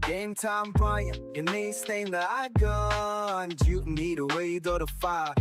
Game time, Brian. Your name stain the icon. You need a way to the fire.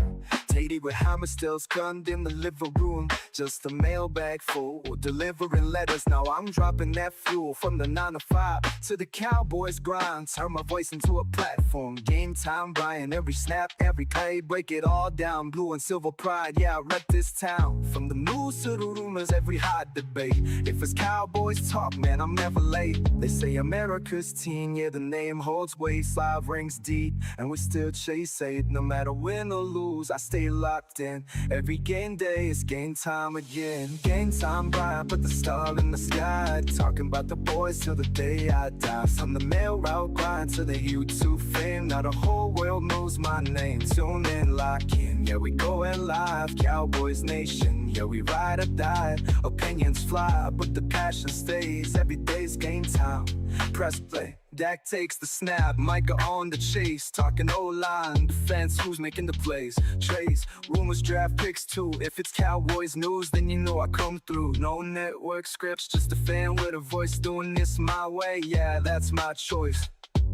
Tatey with hammer stills gunned in the living room. Just a mailbag full, delivering letters. Now I'm dropping that fuel from the 9 to 5 to the Cowboys grind. Turn my voice into a platform. Game time, Brian. Every snap, every play, break it all down. Blue and silver pride, yeah, I rep this town. From the news to the rumors, every hot debate. If it's Cowboys talk, man, I'm never late. They say America's team, yeah, the name holds weight. 5 rings deep, and we still chase 8. No matter win or lose, I stay locked in. Every game day is game time again. Game time, Brian, put the star in the sky. Talking about the boys till the day I die. From the mail route grind to the YouTube fame. Now the whole world knows my name. Tune in, lock in, yeah, we going live. Cowboys Nation, yeah, we ride or die. Opinions fly, but the passion stays. Every day's game time. Press play. Dak takes the snap, Micah on the chase. Talking O-line, defense, who's making the plays? Trades, rumors, draft picks too. If it's Cowboys news, then you know I come through. No network scripts, just a fan with a voice. Doing this my way, yeah, that's my choice.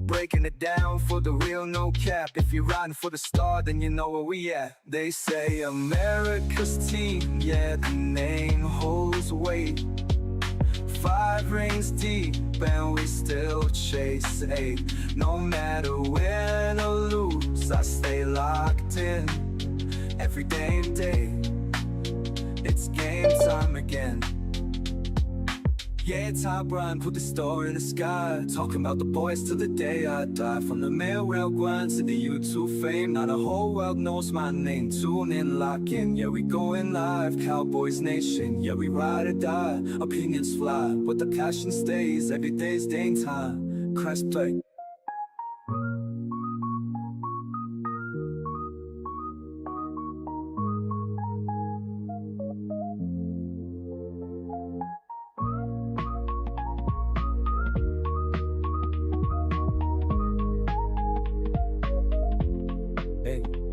Breaking it down for the real, no cap. If you're riding for the star, then you know where we at. They say America's team, yeah, the name holds weight. 5 rings deep and we still chase 8. No matter win or lose, I stay locked in. Every day and day, it's game time again. Yeah, top Brian, put the star in the sky. Talking about the boys till the day I die. From the mail rail grind to the YouTube fame. Now the whole world knows my name. Tune in, lock in, yeah, we going live. Cowboys Nation, yeah, we ride or die. Opinions fly, but the passion stays. Every day's game time. Press play.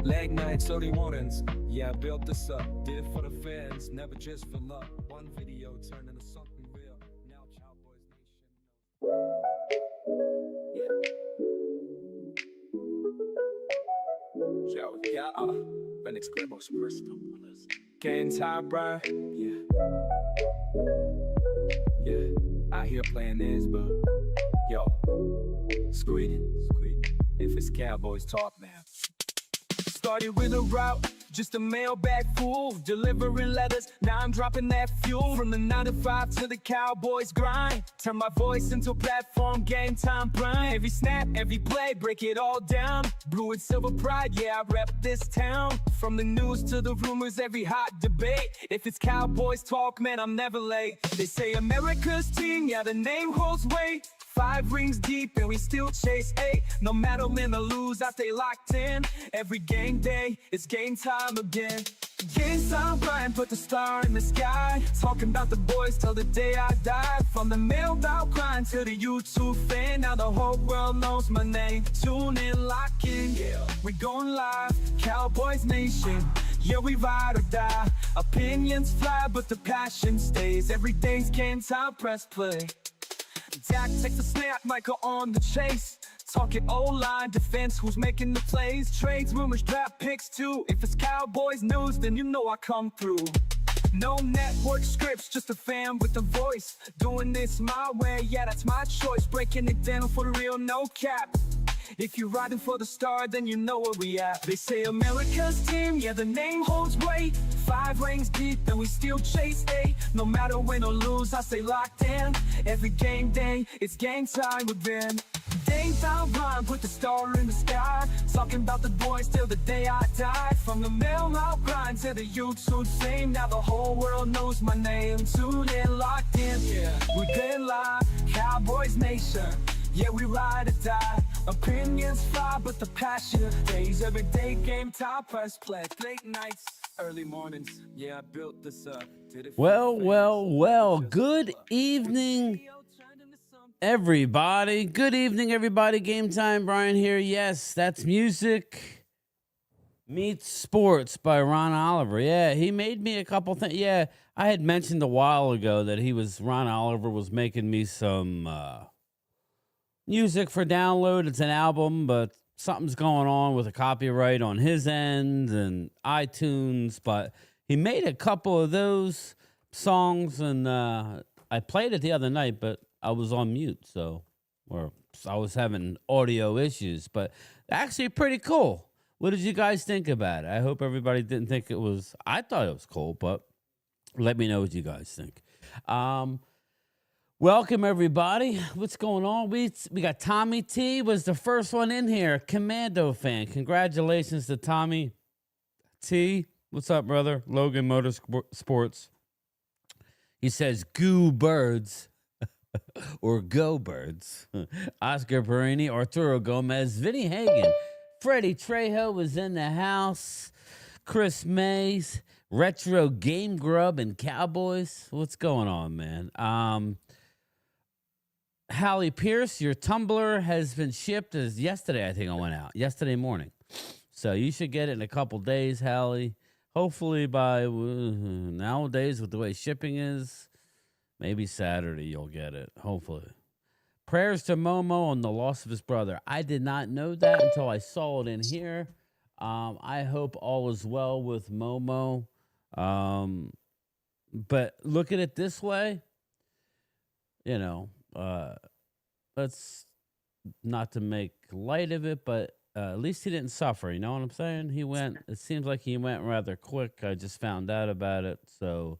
Leg nights, early mornings. Yeah, I built this up. Did it for the fans, never just for love. One video turned into something real. Now Cowboys Nation. Yeah, Phoenix Gribos personal. Game time, Brian. Yeah. Out here playing this, but yo, squeak. If it's Cowboys talk, man. Started with a route, just a mailbag full, delivering letters, now I'm dropping that fuel. From the 9 to 5 to the Cowboys grind, turn my voice into a platform, game time Brian. Every snap, every play, break it all down. Blue and silver pride, yeah, I rep this town. From the news to the rumors, every hot debate. If it's Cowboys talk, man, I'm never late. They say America's team, yeah, the name holds weight. 5 rings deep and we still chase 8. No matter win or lose, I stay locked in. Every game day, it's game time again. Game time, Brian, put the star in the sky. Talking about the boys till the day I die. From the mail out grind to the YouTube fan. Now the whole world knows my name. Tune in, lock in, yeah, we going live. Cowboys Nation, yeah, we ride or die. Opinions fly, but the passion stays. Every day's game time, press play. Dak takes the snap, Micah on the chase. Talking O-line, defense, who's making the plays? Trades, rumors, draft picks too. If it's Cowboys news, then you know I come through. No network scripts, just a fan with a voice. Doing this my way, yeah, that's my choice. Breaking it down for the real, no cap. If you're riding for the star, then you know where we at. They say America's team, yeah, the name holds weight. 5 rings deep and we still chase 8. No matter win or lose, I stay locked in. Every game day, it's game time again. Game time, Brian, put the star in the sky. Talking about the boys till the day I die. From the mail out grind to the YouTube fame. Now the whole world knows my name. Tune in, locked in, yeah, we been live. Cowboys Nation, yeah, we ride or die. Opinions fly, but the passion stays. Every day, game time, press play. Late nights, early mornings. Yeah, I built this up. Well. Good evening, everybody. Good evening, everybody. Game time, Brian here. Yes, that's music meets sports by Ron Oliver. Yeah, he made me a couple things. Yeah, I had mentioned a while ago that Ron Oliver was making me some music for download. It's an album, but something's going on with a copyright on his end and iTunes. But he made a couple of those songs, and I played it the other night, but I was on mute, or I was having audio issues. But actually, pretty cool. What did you guys think about it? I hope everybody didn't think it was. I thought it was cool, but let me know what you guys think. Welcome, everybody. What's going on? We got Tommy T was the first one in here. Commando fan. Congratulations to Tommy T. What's up, brother? Logan Motorsports. He says, "Goo birds." Or Go Birds. Oscar Perini, Arturo Gomez, Vinny Hagen, Freddie Trejo was in the house, Chris Mays, Retro Game Grub, and Cowboys. What's going on, man? Hallie Pierce, your Tumblr has been shipped as yesterday. I think it went out yesterday morning. So you should get it in a couple days, Hallie. Hopefully by nowadays with the way shipping is, maybe Saturday you'll get it, hopefully. Prayers to Momo on the loss of his brother. I did not know that until I saw it in here. I hope all is well with Momo. But look at it this way. You know, let's not to make light of it, but at least he didn't suffer. You know what I'm saying? It seems like he went rather quick. I just found out about it. So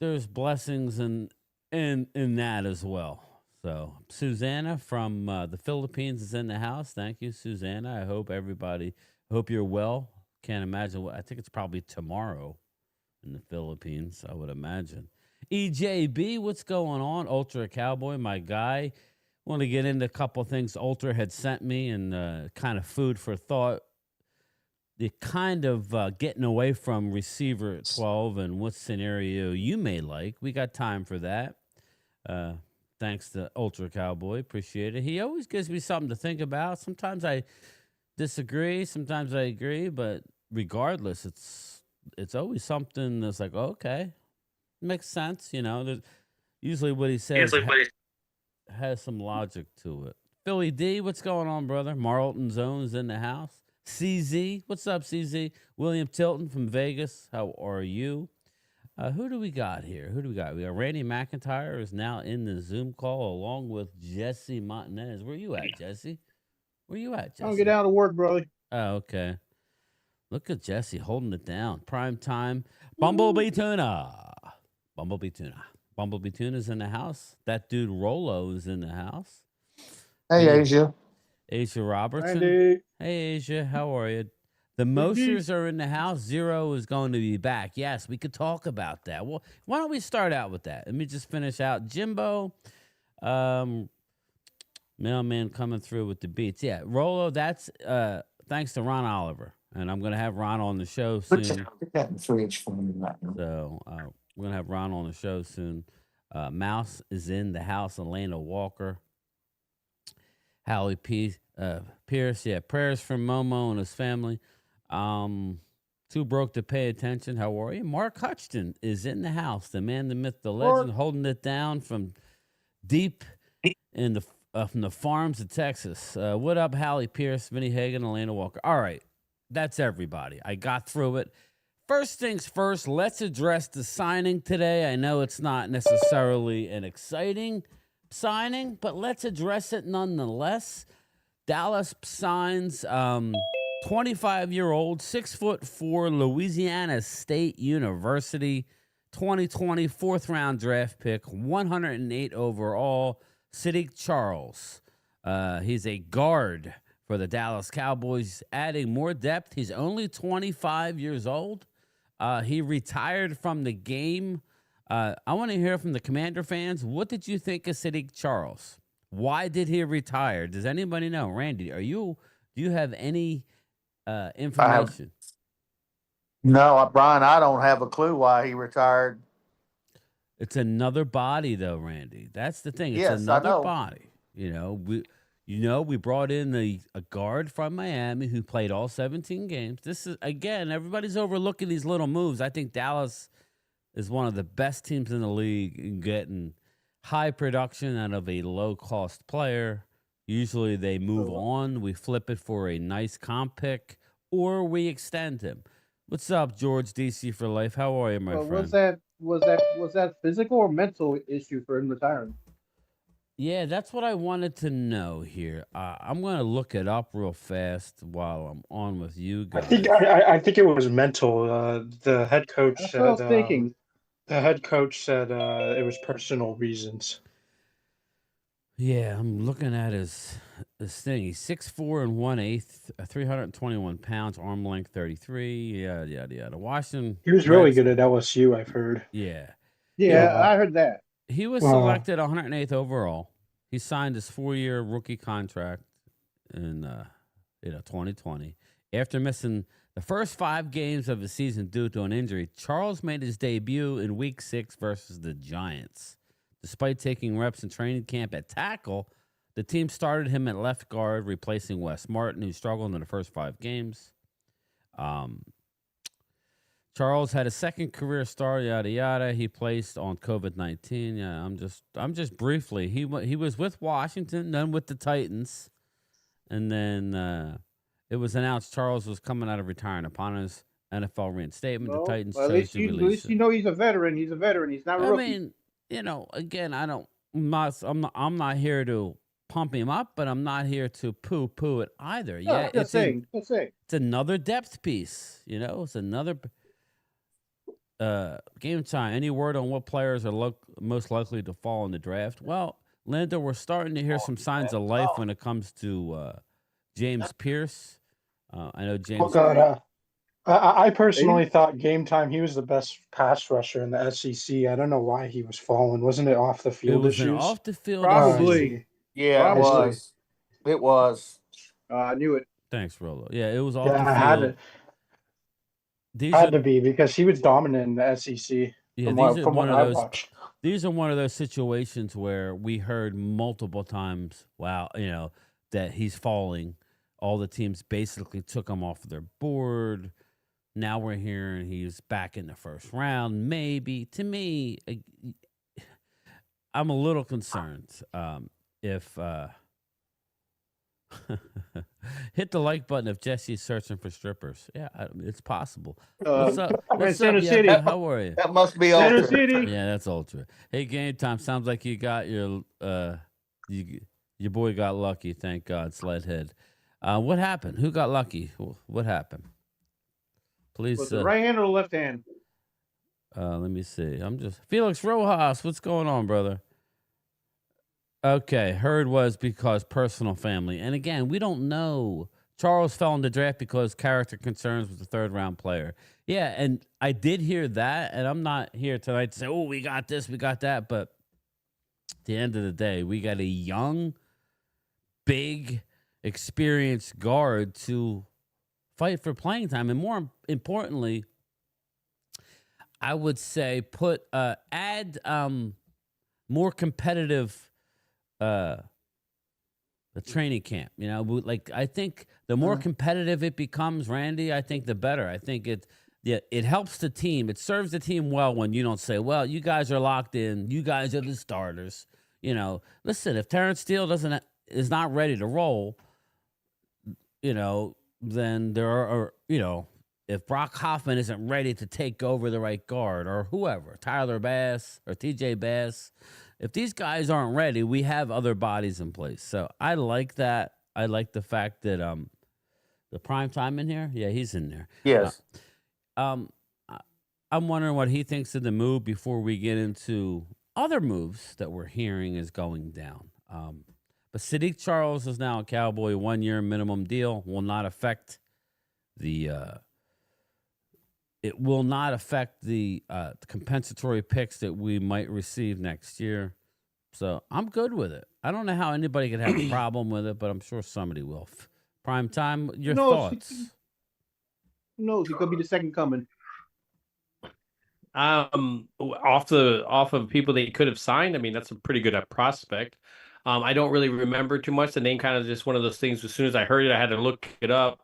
there's blessings in that as well. So Susanna from the Philippines is in the house. Thank you, Susanna. I hope you're well. Can't imagine I think it's probably tomorrow in the Philippines, I would imagine. EJB, what's going on? Ultra Cowboy, my guy. Want to get into a couple things Ultra had sent me and kind of food for thought. The kind of getting away from receiver at 12 and what scenario you may like. We got time for that. Thanks to Ultra Cowboy. Appreciate it. He always gives me something to think about. Sometimes I disagree. Sometimes I agree. But regardless, it's always something that's like, okay, makes sense. You know, there's usually what he says has some logic to it. Philly D, what's going on, brother? Marlton Zone's in the house. CZ, what's up, CZ? William Tilton from Vegas, how are you? Who do we got here? We got Randy McIntyre is now in the Zoom call along with Jesse Montanez. Where you at, Jesse? I'll get out of work, brother. Oh, okay. Look at Jesse holding it down. Prime time. Bumblebee Tuna. Bumblebee Tuna's in the house. That dude Rolo is in the house. Hey, Asia. Asia Robertson. Randy. Hey, Asia. How are you? The Moshers are in the house. Zero is going to be back. Yes, we could talk about that. Well, why don't we start out with that? Let me just finish out. Jimbo, mailman coming through with the beats. Yeah, Rolo, that's thanks to Ron Oliver. And I'm going to have Ron on the show soon. So we're going to have Ron on the show soon. Mouse is in the house. Elena Walker. Hallie Pierce. Yeah, prayers from Momo and his family. Too broke to pay attention. How are you? Mark Hutchton is in the house. The man, the myth, the legend, holding it down from deep in the from the farms of Texas. What up, Hallie Pierce, Vinny Hagen, Elena Walker? All right, that's everybody. I got through it. First things first, let's address the signing today. I know it's not necessarily an exciting signing, but let's address it nonetheless. Dallas signs 25-year-old, 6'4", Louisiana State University, 2020 fourth-round draft pick, 108 overall, Sadiq Charles. He's a guard for the Dallas Cowboys, adding more depth. He's only 25 years old. He retired from the game. I want to hear from the Commander fans. What did you think of Sadiq Charles? Why did he retire? Does anybody know? Randy, do you have any information? No, Brian, I don't have a clue why he retired. It's another body, though, Randy. That's the thing. It's Yes, another I know. body. We brought in a guard from Miami who played all 17 games. This is, again, everybody's overlooking these little moves. I think Dallas is one of the best teams in the league in getting high production out of a low-cost player. Usually they move Oh. on, we flip it for a nice comp pick, or we extend him. What's up, George DC for life? How are you, my Well, friend? was that physical or mental issue for him retiring? Yeah, that's what I wanted to know here. I'm going to look it up real fast while I'm on with you I guys. think I think it was mental. The head coach That's what I was said thinking. it was personal reasons. Yeah, I'm looking at his thing. He's 6'4" and 1/8, 321 pounds, arm length 33. Yeah, yada yada. Washington He was really Reds. good at LSU, I've heard. Yeah, Yeah, yeah. Uh, I heard that. He was uh, selected 108th overall. He signed his 4-year rookie contract in 2020. After missing the first 5 games of the season due to an injury, Charles made his debut in Week 6 versus the Giants. Despite taking reps in training camp at tackle, the team started him at left guard, replacing Wes Martin, who struggled in the first 5 games. Charles had a second career start, yada yada. He placed on COVID-19. Yeah, I'm just briefly. He was with Washington, then with the Titans, and then it was announced Charles was coming out of retirement upon his NFL reinstatement. Well, The Titans at chose least to you release it. know he's a veteran. He's a veteran. He's not a I rookie. mean, again, I'm not here to pump him up, but I'm not here to poo it either. No, Yeah, just saying. Just saying. it's another depth piece. It's another game time. Any word on what players are most likely to fall in the draft? Well, Linda, we're starting to hear some signs of life when it comes to James Pierce. I know oh James. God, I personally thought game time he was the best pass rusher in the SEC. I don't know why he was falling. Wasn't it off the It field was an issues? off the field. Probably. Yeah, it Probably. was. It was. I knew it. Thanks, Rolo. Yeah, it was off Yeah, the I had field. to These had are to be because he was dominant in the SEC yeah, from what I watched. these are one of those situations where we heard multiple times, wow, that he's falling. All the teams basically took him off their board. Now we're hearing he's back in the first round. Maybe. To me, I'm a little concerned. If hit the like button if Jesse's searching for strippers. Yeah, it's possible. What's up? I'm in What's Center up, City. Yabba? How are you? That must be Center ultra. City. Yeah, that's ultra. Hey, game time. Sounds like you got your your boy got lucky. Thank God, Sledhead. What happened? Who got lucky? What happened? Please. Was the right hand or the left hand? Let me see. I'm just Felix Rojas. What's going on, brother? Okay, heard was because personal family, and again, we don't know. Charles fell in the draft because character concerns with the 3rd-round player. Yeah, and I did hear that, and I'm not here tonight to say, oh, we got this, we got that, but at the end of the day, we got a young, big, experienced guard to fight for playing time, and more importantly, I would say add more competitive the training camp. I think the more competitive it becomes, Randy, I think the better. I think it helps the team. It serves the team well when you don't say, well, you guys are locked in, you guys are the starters. Listen, if Terrence Steele is not ready to roll, then there are if Brock Hoffman isn't ready to take over the right guard, or whoever, Tyler Bass or TJ Bass, if these guys aren't ready, we have other bodies in place. So I like that. I like the fact that the prime time in here, yeah, he's in there. Yes. I'm wondering what he thinks of the move before we get into other moves that we're hearing is going down. But Sadiq Charles is now a Cowboy, 1-year minimum deal. Will not affect the it will not affect the compensatory picks that we might receive next year. So I'm good with it. I don't know how anybody could have a problem with it, but I'm sure somebody will. Prime time, your thoughts? Who knows? He could be the second coming. Off of people they could have signed, I mean, that's a pretty good prospect. I don't really remember too much. The name kind of just one of those things. As soon as I heard it, I had to look it up.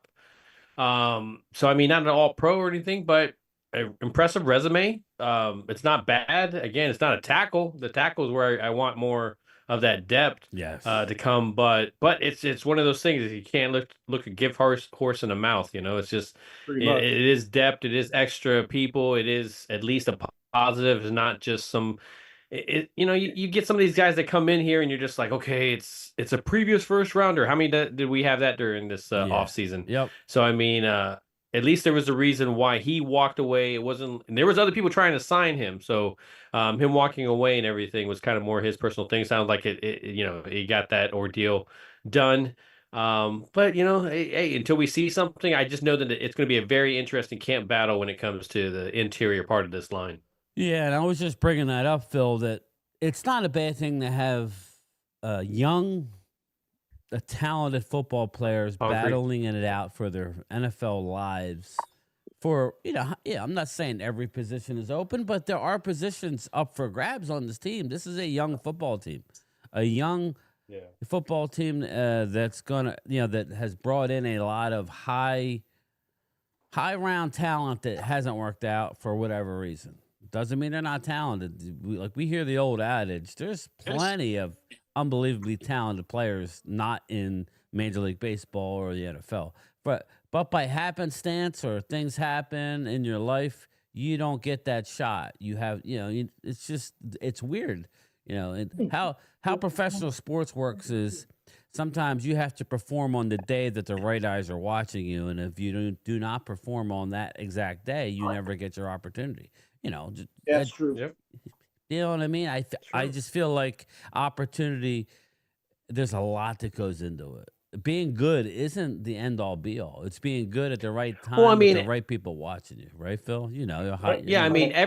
So I mean, not an all-pro or anything, but an impressive resume. It's not bad. Again, it's not a tackle. The tackle is where I want more of that depth Yes. to come. But it's one of those things that you can't look a gift horse in the mouth. You know, it's just Pretty much. it is depth. It is extra people. It is at least a positive. It's not just some. You know, you get some of these guys that come in here and you're just like, okay, it's a previous first rounder. How many did we have that during this off season? Yep. So I mean, at least there was a reason why he walked away. It wasn't, and there was other people trying to sign him. So him walking away and everything was kind of more his personal thing. Sounds like you know, he got that ordeal done. But you know, hey, until we see something, I just know that it's going to be a very interesting camp battle when it comes to the interior part of this line. Yeah, and I was just bringing that up, Phil, that it's not a bad thing to have young, talented football players battling it out for their NFL lives. For, you know, yeah, I'm not saying every position is open, but there are positions up for grabs on this team. This is a young football team, a young football team that's gonna, you know, that has brought in a lot of high round talent that hasn't worked out for whatever reason. Doesn't mean they're not talented. We hear the old adage. There's plenty of unbelievably talented players not in Major League Baseball or the NFL. But by happenstance or things happen in your life, you don't get that shot. You have, you know, it's weird. You know, and how professional sports works is sometimes you have to perform on the day that the right eyes are watching you, and if you do not perform on that exact day, you never get your opportunity. You know, That's true. Yep. You know what I mean? I just feel like opportunity. There's a lot that goes into it. Being good isn't the end all be all. It's being good at the right time. Well, I mean, with the right people watching you, right, Phil? You know, I mean, I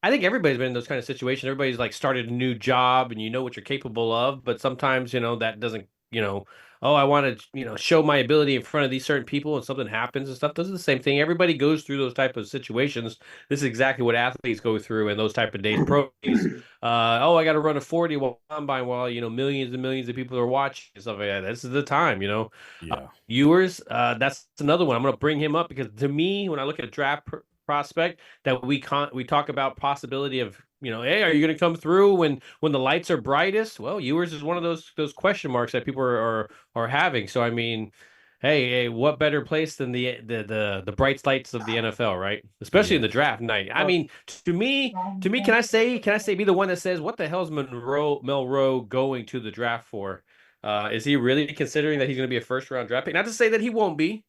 think everybody's been in those kind of situations. Everybody's like started a new job and you know what you're capable of, but sometimes, you know, that doesn't, you know, oh, I want to, you know, show my ability in front of these certain people and something happens and stuff. Those are the same thing. Everybody goes through those type of situations. This is exactly what athletes go through in those type of days. Pro days. Oh, I got to run a 40 while combine while, you know, millions and millions of people are watching and stuff like that. This is the time, you know. Yeah. Viewers, that's another one. I'm going to bring him up because to me, when I look at a draft prospect that we talk about possibility of, you know, hey, are you going to come through when the lights are brightest? Well, Ewers is one of those question marks that people are having. So I mean, hey, what better place than the bright lights of the NFL, right? Especially in the draft night. I mean, to me, can I say be the one that says what the hell is Melrose going to the draft for? Is he really considering that he's going to be a first round draft pick? Not to say that he won't be,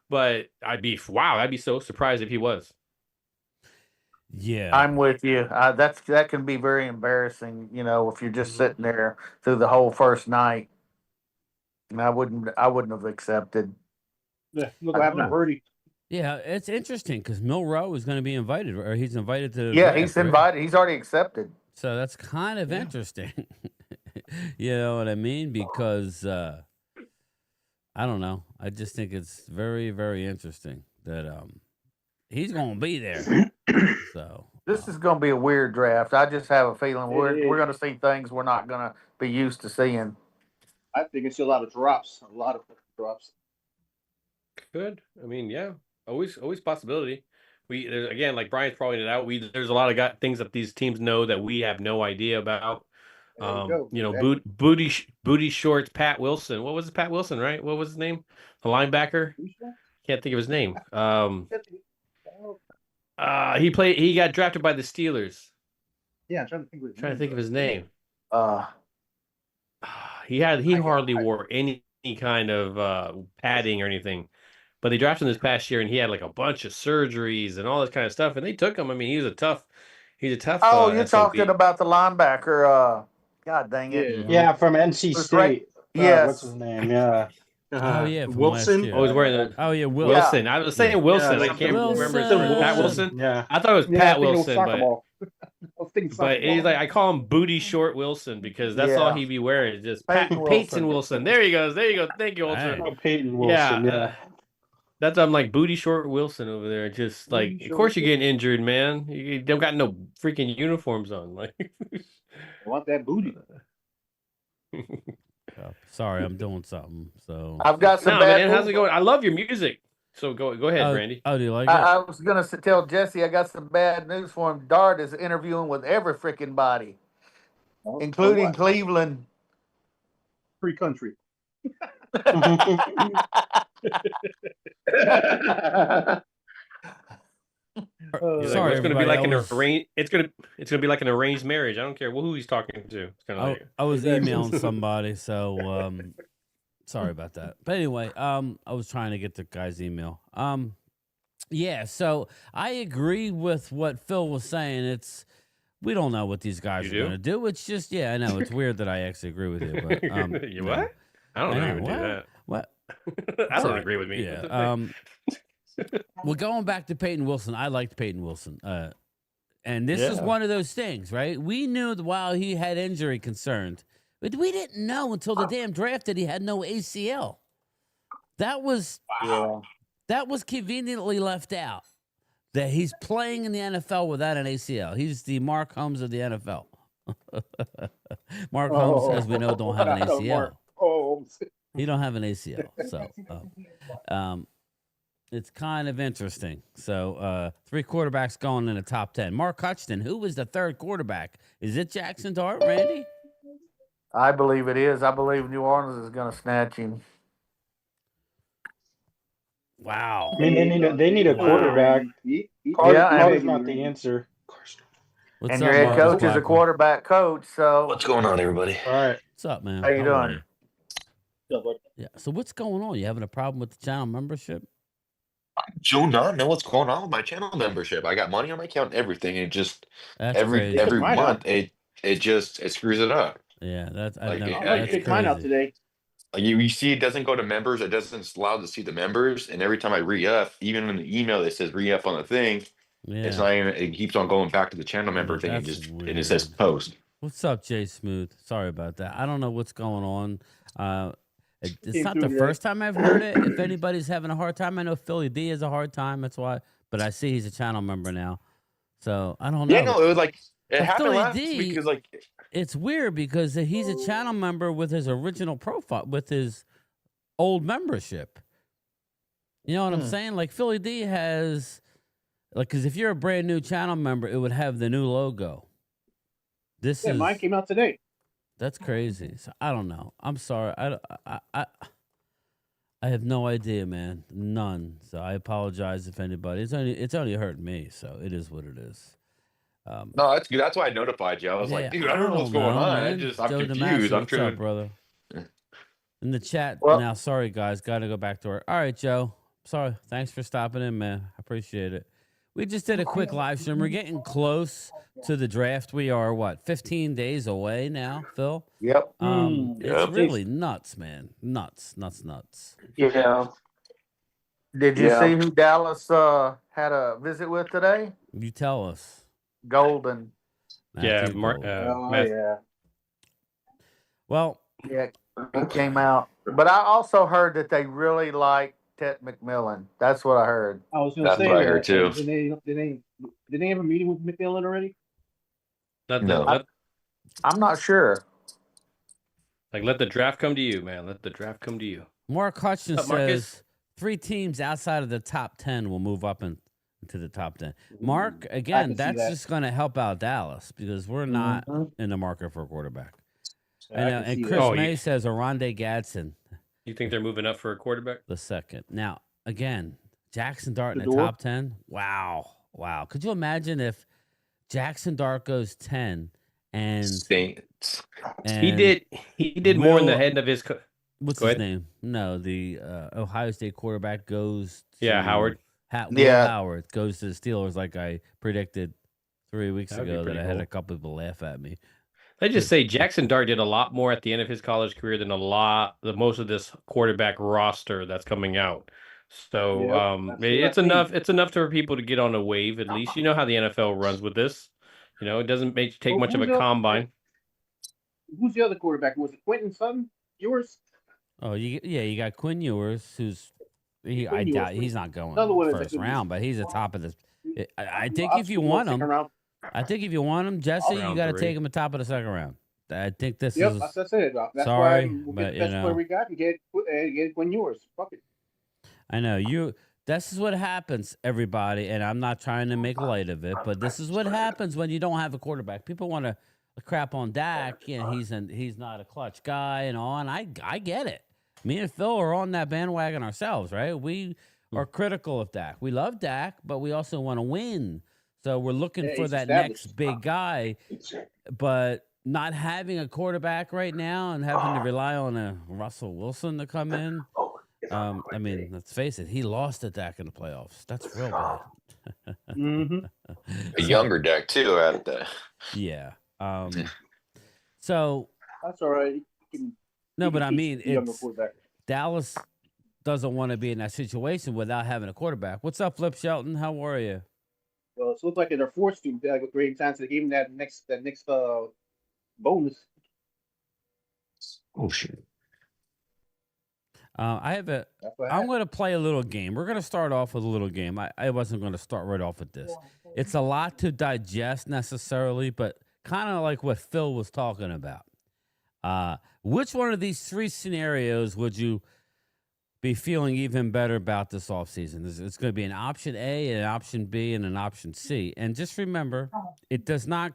but I'd be so surprised if he was. Yeah, I'm with you. That can be very embarrassing, you know, if you're just sitting there through the whole first night. And I wouldn't have accepted. Yeah, look what happened to Purdy. yeah, it's interesting because Milroe is going to be invited, or he's invited to. Yeah, draft, he's right? invited. He's already accepted. So that's kind of interesting. You know what I mean? Because I don't know. I just think it's very, very interesting that he's going to be there. So This is going to be a weird draft. I just have a feeling we're going to see things we're not going to be used to seeing. I think it's a lot of drops. A lot of drops. Good. I mean, yeah, always possibility. There's, again, like Brian's pointed out, there's a lot of things that these teams know that we have no idea about. You know, booty shorts, Pat Wilson. What was it? Pat Wilson, right? What was his name? The linebacker. Can't think of his name. He got drafted by the Steelers. Yeah, I'm trying to think of his name. He hardly wore any kind of padding or anything. But they drafted him this past year and he had like a bunch of surgeries and all this kind of stuff. And they took him. I mean, he's a tough Oh, you're SOB. talking about the linebacker. God dang it. Yeah, from NC State. Yes. What's his name? Yeah. oh yeah, from Wilson? last year. Oh, he's wearing the Oh yeah, Wilson. Wilson. I was saying Wilson. I can't remember. Pat Wilson. Yeah. I thought it was Pat Wilson, but but he's like, I call him Booty Short Wilson because that's all he'd be wearing. Just Peyton Wilson. There he goes. There you go. Thank you, Ultra. Right. Peyton Wilson. Yeah. That's I'm like Booty Short Wilson over there. Just like, of course you're getting injured, man. You don't got no freaking uniforms on. Like, I want that booty. Oh, sorry, I'm doing something. So I've got some bad man, how's news. it going? I love your music. So go ahead, Randy. Oh, do you like it? I was going to tell Jesse I got some bad news for him. Dart is interviewing with every freaking body. including Cleveland. Free country. He's Sorry, like, it's gonna be everybody, like I an was- arranged. It's gonna be like an arranged marriage. I don't care who he's talking to. It's kind of like I was Exactly. emailing somebody, so sorry about that. But anyway, I was trying to get the guy's email. Yeah, so I agree with what Phil was saying. We don't know what these guys You are do? going to do. It's just, yeah, I know it's weird that I actually agree with you, but you no. what? I don't I even know, do that. What? I don't Sorry. agree with me. Yeah. Well, going back to Peyton Wilson, I liked Peyton Wilson. And this is Yeah. one of those things, right? We knew that while he had injury concerns, but we didn't know until the damn draft that he had no ACL. That was conveniently left out. That he's playing in the NFL without an ACL. He's the Mark Holmes of the NFL. Mark Holmes, as we know, don't have an ACL. He don't have an ACL. So it's kind of interesting. So 3 quarterbacks going in the top 10. Mark Hutchinson, who was the 3rd quarterback? Is it Jackson Dart, Randy? I believe it is. I believe New Orleans is going to snatch him. Wow. I mean, they need a Wow. quarterback. Carter's not the answer. What's And up, your head Marcus coach is a Blackman? quarterback coach. So What's going on, everybody? All right. What's up, man? How you are doing? Yeah. So what's going on? You having a problem with the channel membership? I do not know what's going on with my channel membership. I got money on my account and everything, and it just That's every crazy. every Mine up. month it screws it up. Yeah, that's Like, never. I I That's kicked mine out crazy. today. Like you see, it doesn't go to members. It doesn't allow to see the members. And every time I re-up, even in the email that says re-up on the thing, it's Yeah. not even. It keeps on going back to the channel member Yeah, thing and that's just and it says weird. post. What's up, Jay Smooth? Sorry about that. I don't know what's going on. It's Came not through the today. first time I've heard it. If anybody's having a hard time, I know Philly D has a hard time. That's why. But I see he's a channel member now, so I don't know. Yeah, no, it was like it But happened Philly last D- week because like It's weird because he's a channel member with his original profile, with his old membership. You know what I'm saying? Like Philly D has, like, because if you're a brand new channel member, it would have the new logo. This Yeah, is mine came out today. that's crazy. So I don't know. I'm sorry. I have no idea, man. None. So I apologize if anybody. It's only hurting me. So it is what it is. no, that's good. That's why I notified you. I was Yeah, like, dude, I don't know what's going on. I'm man. I'm Joe confused. DeMasi, I'm what's trying. up, brother? In the chat Well- now. Sorry, guys. Got to go back to work. All right, Joe. Sorry. Thanks for stopping in, man. I appreciate it. We just did a quick live stream. We're getting close to the draft. We are, 15 days away now, Phil? Yep. It's Yep. really nuts, man. Nuts. Yeah. Did you see who Dallas had a visit with today? You tell us. Golden. yeah, Matthew Gold. Yeah. Well, Yeah, he came out. But I also heard that they really like Ted McMillan. That's what I heard. I was going to That's say what I that. heard, too. Did they have a meeting with McMillan already? No. I'm not sure. Let the draft come to you, man. Let the draft come to you. Mark Hutchinson What's up, Marcus? says 3 teams outside of the top 10 will move up into the top 10. Mark, again, can see that's that. just going to help out Dallas because we're not in the market for a quarterback. And Chris that. May says Oronde Gadsden You think they're moving up for a quarterback? the second. Now, again, Jackson Dart in the Fedor? top 10. Wow. Could you imagine if Jackson Dart goes 10 and Saints. He did more in the Will- head of his. What's Go his ahead. name? No, the Ohio State quarterback goes to Yeah, Howard. Will Yeah. Howard goes to the Steelers like I predicted 3 weeks That'd be ago that pretty I had cool. a couple people laugh at me. I just say Jackson Dart did a lot more at the end of his college career than most of this quarterback roster that's coming out. So Yep, that's what I it's think. enough. It's enough for people to get on a wave. At least you know how the NFL runs with this. It doesn't take Well, much of a who's the- combine. Who's the other quarterback? Was it Quentin Sutton? Yours? Oh, you got Quinn Ewers, who's I Quinn doubt Ewers. he's not going Another one is first like- round, but he's the top of this. I think I'll if you scoop him want second him, round. I think if you want him, Jesse, you Round got to 3. take him at top of the second round. I think this Yep, is. that's it. That's sorry, why we'll but, get the best player we got and get Quinn Ewers. Fuck it. I know you. This is what happens, everybody, and I'm not trying to make light of it, but this is what happens when you don't have a quarterback. People want to crap on Dak. Yeah, he's not a clutch guy and all, and I get it. Me and Phil are on that bandwagon ourselves, right? We are critical of Dak. We love Dak, but we also want to win. So we're looking for he's that established. next big guy, but not having a quarterback right now and having to rely on a Russell Wilson to come in. I mean, let's face it, he lost to Dak in the playoffs. That's real bad. A younger deck too at the. Yeah. So That's all right. no, but I mean, younger it's quarterback. Dallas doesn't want to be in that situation without having a quarterback. What's up, Flip Shelton? How are you? Well, it looks like they're forced to with great chance to give him that next bonus. Oh shit! I'm going to play a little game. We're going to start off with a little game. I wasn't going to start right off with this. It's a lot to digest necessarily, but kind of like what Phil was talking about. Which one of these three scenarios would you be feeling even better about this offseason? It's going to be an option A, an option B, and an option C. And just remember, it's not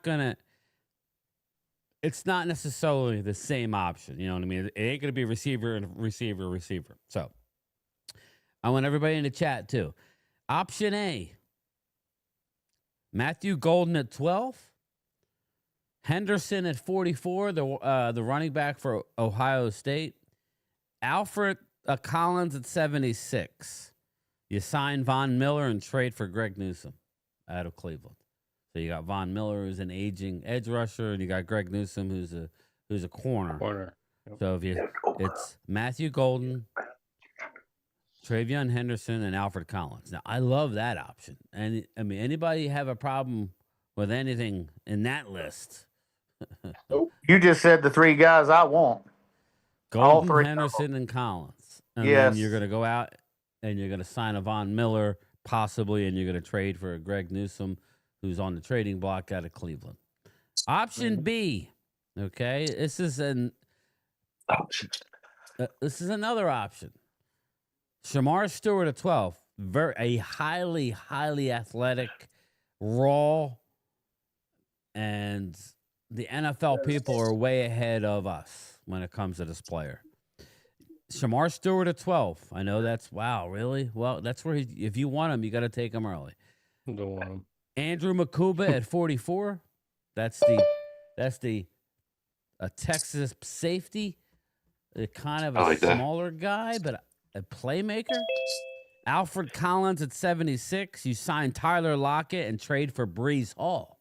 necessarily the same option. You know what I mean? It ain't going to be receiver and receiver. So I want everybody in the chat too. Option A, Matthew Golden at 12. Henderson at 44, the running back for Ohio State. Alfred Collins at 76. You sign Von Miller and trade for Greg Newsome out of Cleveland. So you got Von Miller, who's an aging edge rusher, and you got Greg Newsome, who's a corner. Yep. So it's Matthew Golden, Travion Henderson, and Alfred Collins. Now I love that option. And I mean, anybody have a problem with anything in that list? You just said the three guys I want. Golden, Henderson, and Collins. And yes. Then you're going to go out and you're going to sign a Von Miller, possibly, and you're going to trade for a Greg Newsome, who's on the trading block out of Cleveland. Option B, okay? This is another option. Shamar Stewart at 12, a highly, highly athletic, raw, and the NFL people are way ahead of us when it comes to this player. Shamar Stewart at 12. I know that's, wow, really? Well, that's where if you want him, you got to take him early. Don't want him. Andrew Makuba at 44. That's a Texas safety, kind of a smaller guy, but a playmaker. Alfred Collins at 76. You sign Tyler Lockett and trade for Breece Hall.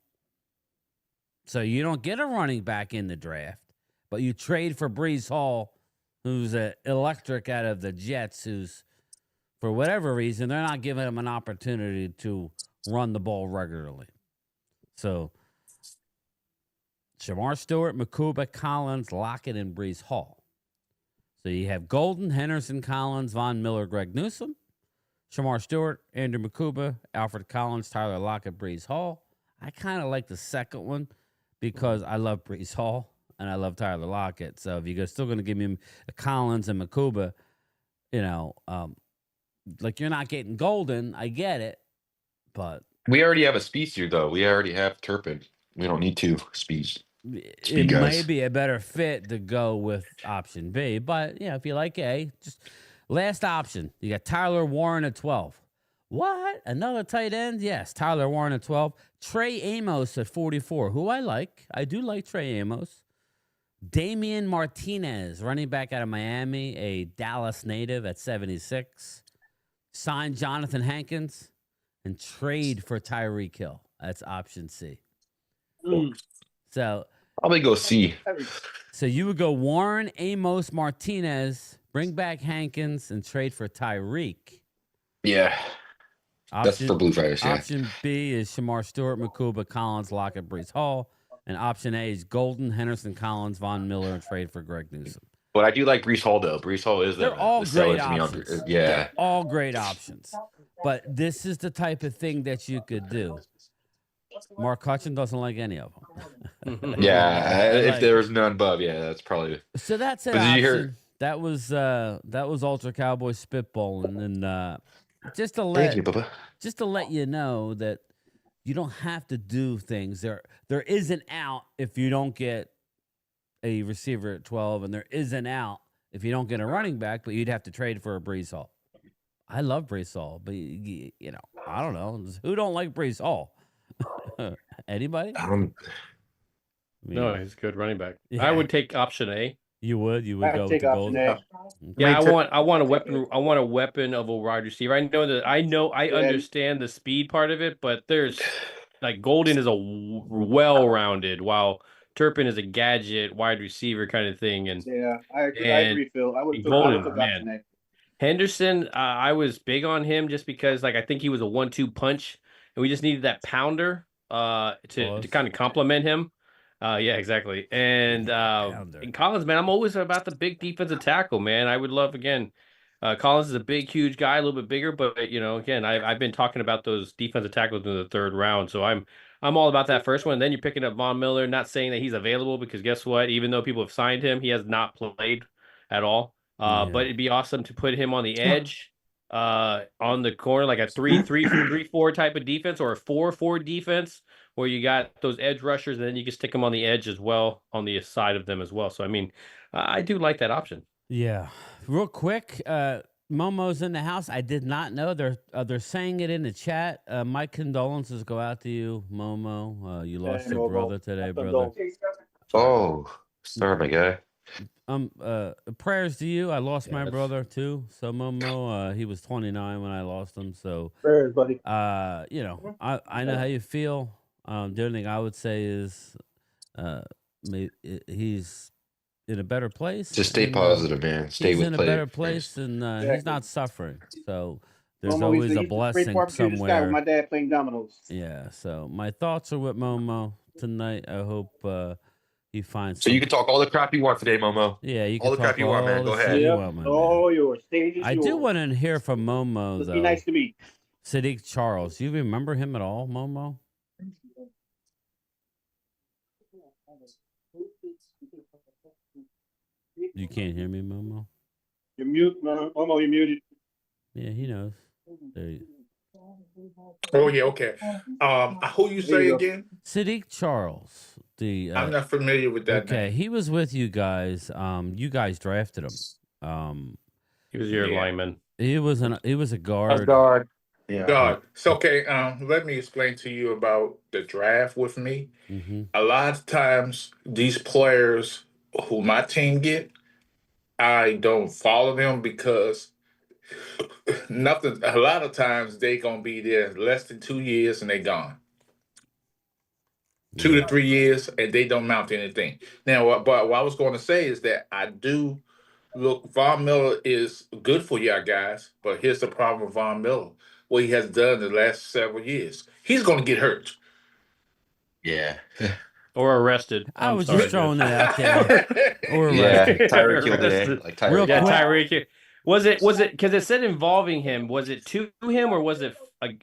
So you don't get a running back in the draft, but you trade for Breece Hall, who's electric out of the Jets, who's, for whatever reason, they're not giving him an opportunity to run the ball regularly. So Shamar Stewart, Makuba, Collins, Lockett, and Breece Hall. So you have Golden, Henderson, Collins, Von Miller, Greg Newsome, Shamar Stewart, Andrew Makuba, Alfred Collins, Tyler Lockett, Breece Hall. I kind of like the second one because I love Breece Hall and I love Tyler Lockett. So if you're still going to give me Collins and Makuba, like you're not getting Golden, I get it, but we already have a speed here, though. We already have Turpin. We don't need two speeds. It may be a better fit to go with option B, but if you like A, just last option. You got Tyler Warren at 12. What? Another tight end? Yes, Tyler Warren at 12. Trey Amos at 44, who I like. I do like Trey Amos. Damian Martinez, running back out of Miami, a Dallas native at 76. Sign Jonathan Hankins and trade for Tyreek Hill. That's option C. So probably go C. So you would go Warren, Amos, Martinez, bring back Hankins, and trade for Tyreek. Yeah. That's for Blue Fridays. Yeah. Option B is Shamar Stewart, Makuba, Collins, Lockett, Breece Hall. And option A is Golden, Henderson, Collins, Von Miller, and trade for Greg Newsome. But I do like Breece Hall, though. Breece Hall is They're all great options. Yeah. They're all great options. But this is the type of thing that you could do. Mark Hutchin doesn't like any of them. Yeah, if there's none above, that's probably. So that's an option. Did you hear? That was Ultra Cowboy spitballing, and just to let you know that you don't have to do things. There is an out if you don't get a receiver at 12, and there is an out if you don't get a running back, but you'd have to trade for a Brees Hall. I love Brees Hall, but I don't know. Who don't like Brees Hall? Anybody? No, he's a good running back. Yeah. I would take option A. You would I'd go with take the option gold. A. Yeah, Me too. I want a weapon. I want a weapon of a wide receiver. I understand the speed part of it, but there's like Golden is a well-rounded, while Turpin is a gadget wide receiver kind of thing. And Yeah, I agree. and Phil. I would have Golden, took man. option A. Henderson, I was big on him just because I think he was a 1-2 punch, and we just needed that pounder to kind of complement him. Yeah, exactly. And Collins, man, I'm always about the big defensive tackle, man. I would love again. Collins is a big, huge guy, a little bit bigger, but again, I've been talking about those defensive tackles in the third round, so I'm all about that first one. And then you're picking up Von Miller, not saying that he's available, because guess what? Even though people have signed him, he has not played at all. But it'd be awesome to put him on the edge, on the corner, like a 3-3-3-4 type of defense, or a 4-4 defense, where you got those edge rushers, and then you can stick them on the edge as well, on the side of them as well. So, I mean, I do like that option. Yeah. Real quick, Momo's in the house. I did not know. They're saying it in the chat. My condolences go out to you, Momo. You lost your brother today, brother. Oh, sorry, my guy. Prayers to you. I lost my brother too. So Momo, he was 29 when I lost him. So Prayers, buddy. I know how you feel. The only thing I would say is, he's in a better place. Just stay positive, man. Stay he's with in a better place, and he's not suffering. So there's Momo, always a great blessing barbecue in the sky with somewhere. my dad playing dominoes. Yeah. So my thoughts are with Momo tonight. I hope he finds. So you can talk all the crap you want today, Momo. Yeah, you can all the talk crap you want, man. Go ahead. All yours. Stage is I yours. do want to hear from Momo, Let's though. be nice to me. Sadiq Charles. You remember him at all, Momo? You can't hear me, Momo? You're mute, Momo. You're muted. Yeah, he knows. There you Oh yeah, okay. Who you say again? Sadiq Charles. I'm not familiar with that. Okay, name. he was with you guys. You guys drafted him. He was your lineman. He was a guard. A guard. Yeah. God. So okay, let me explain to you about the draft with me. Mm-hmm. A lot of times these players who my team get, I don't follow them because nothing. A lot of times they gonna be there less than 2 years and they gone. 2 to 3 years and they don't mount anything. Now, but what I was going to say is that I do look. Von Miller is good for y'all guys, but here's the problem with Von Miller: what he has done the last several years. He's going to get hurt. Yeah. Or arrested. I was just throwing that out there. Or arrested. Tyreek Hill today. Like Tyreek. Yeah, Tyreek. Was it because it said involving him? Was it to him, or was it?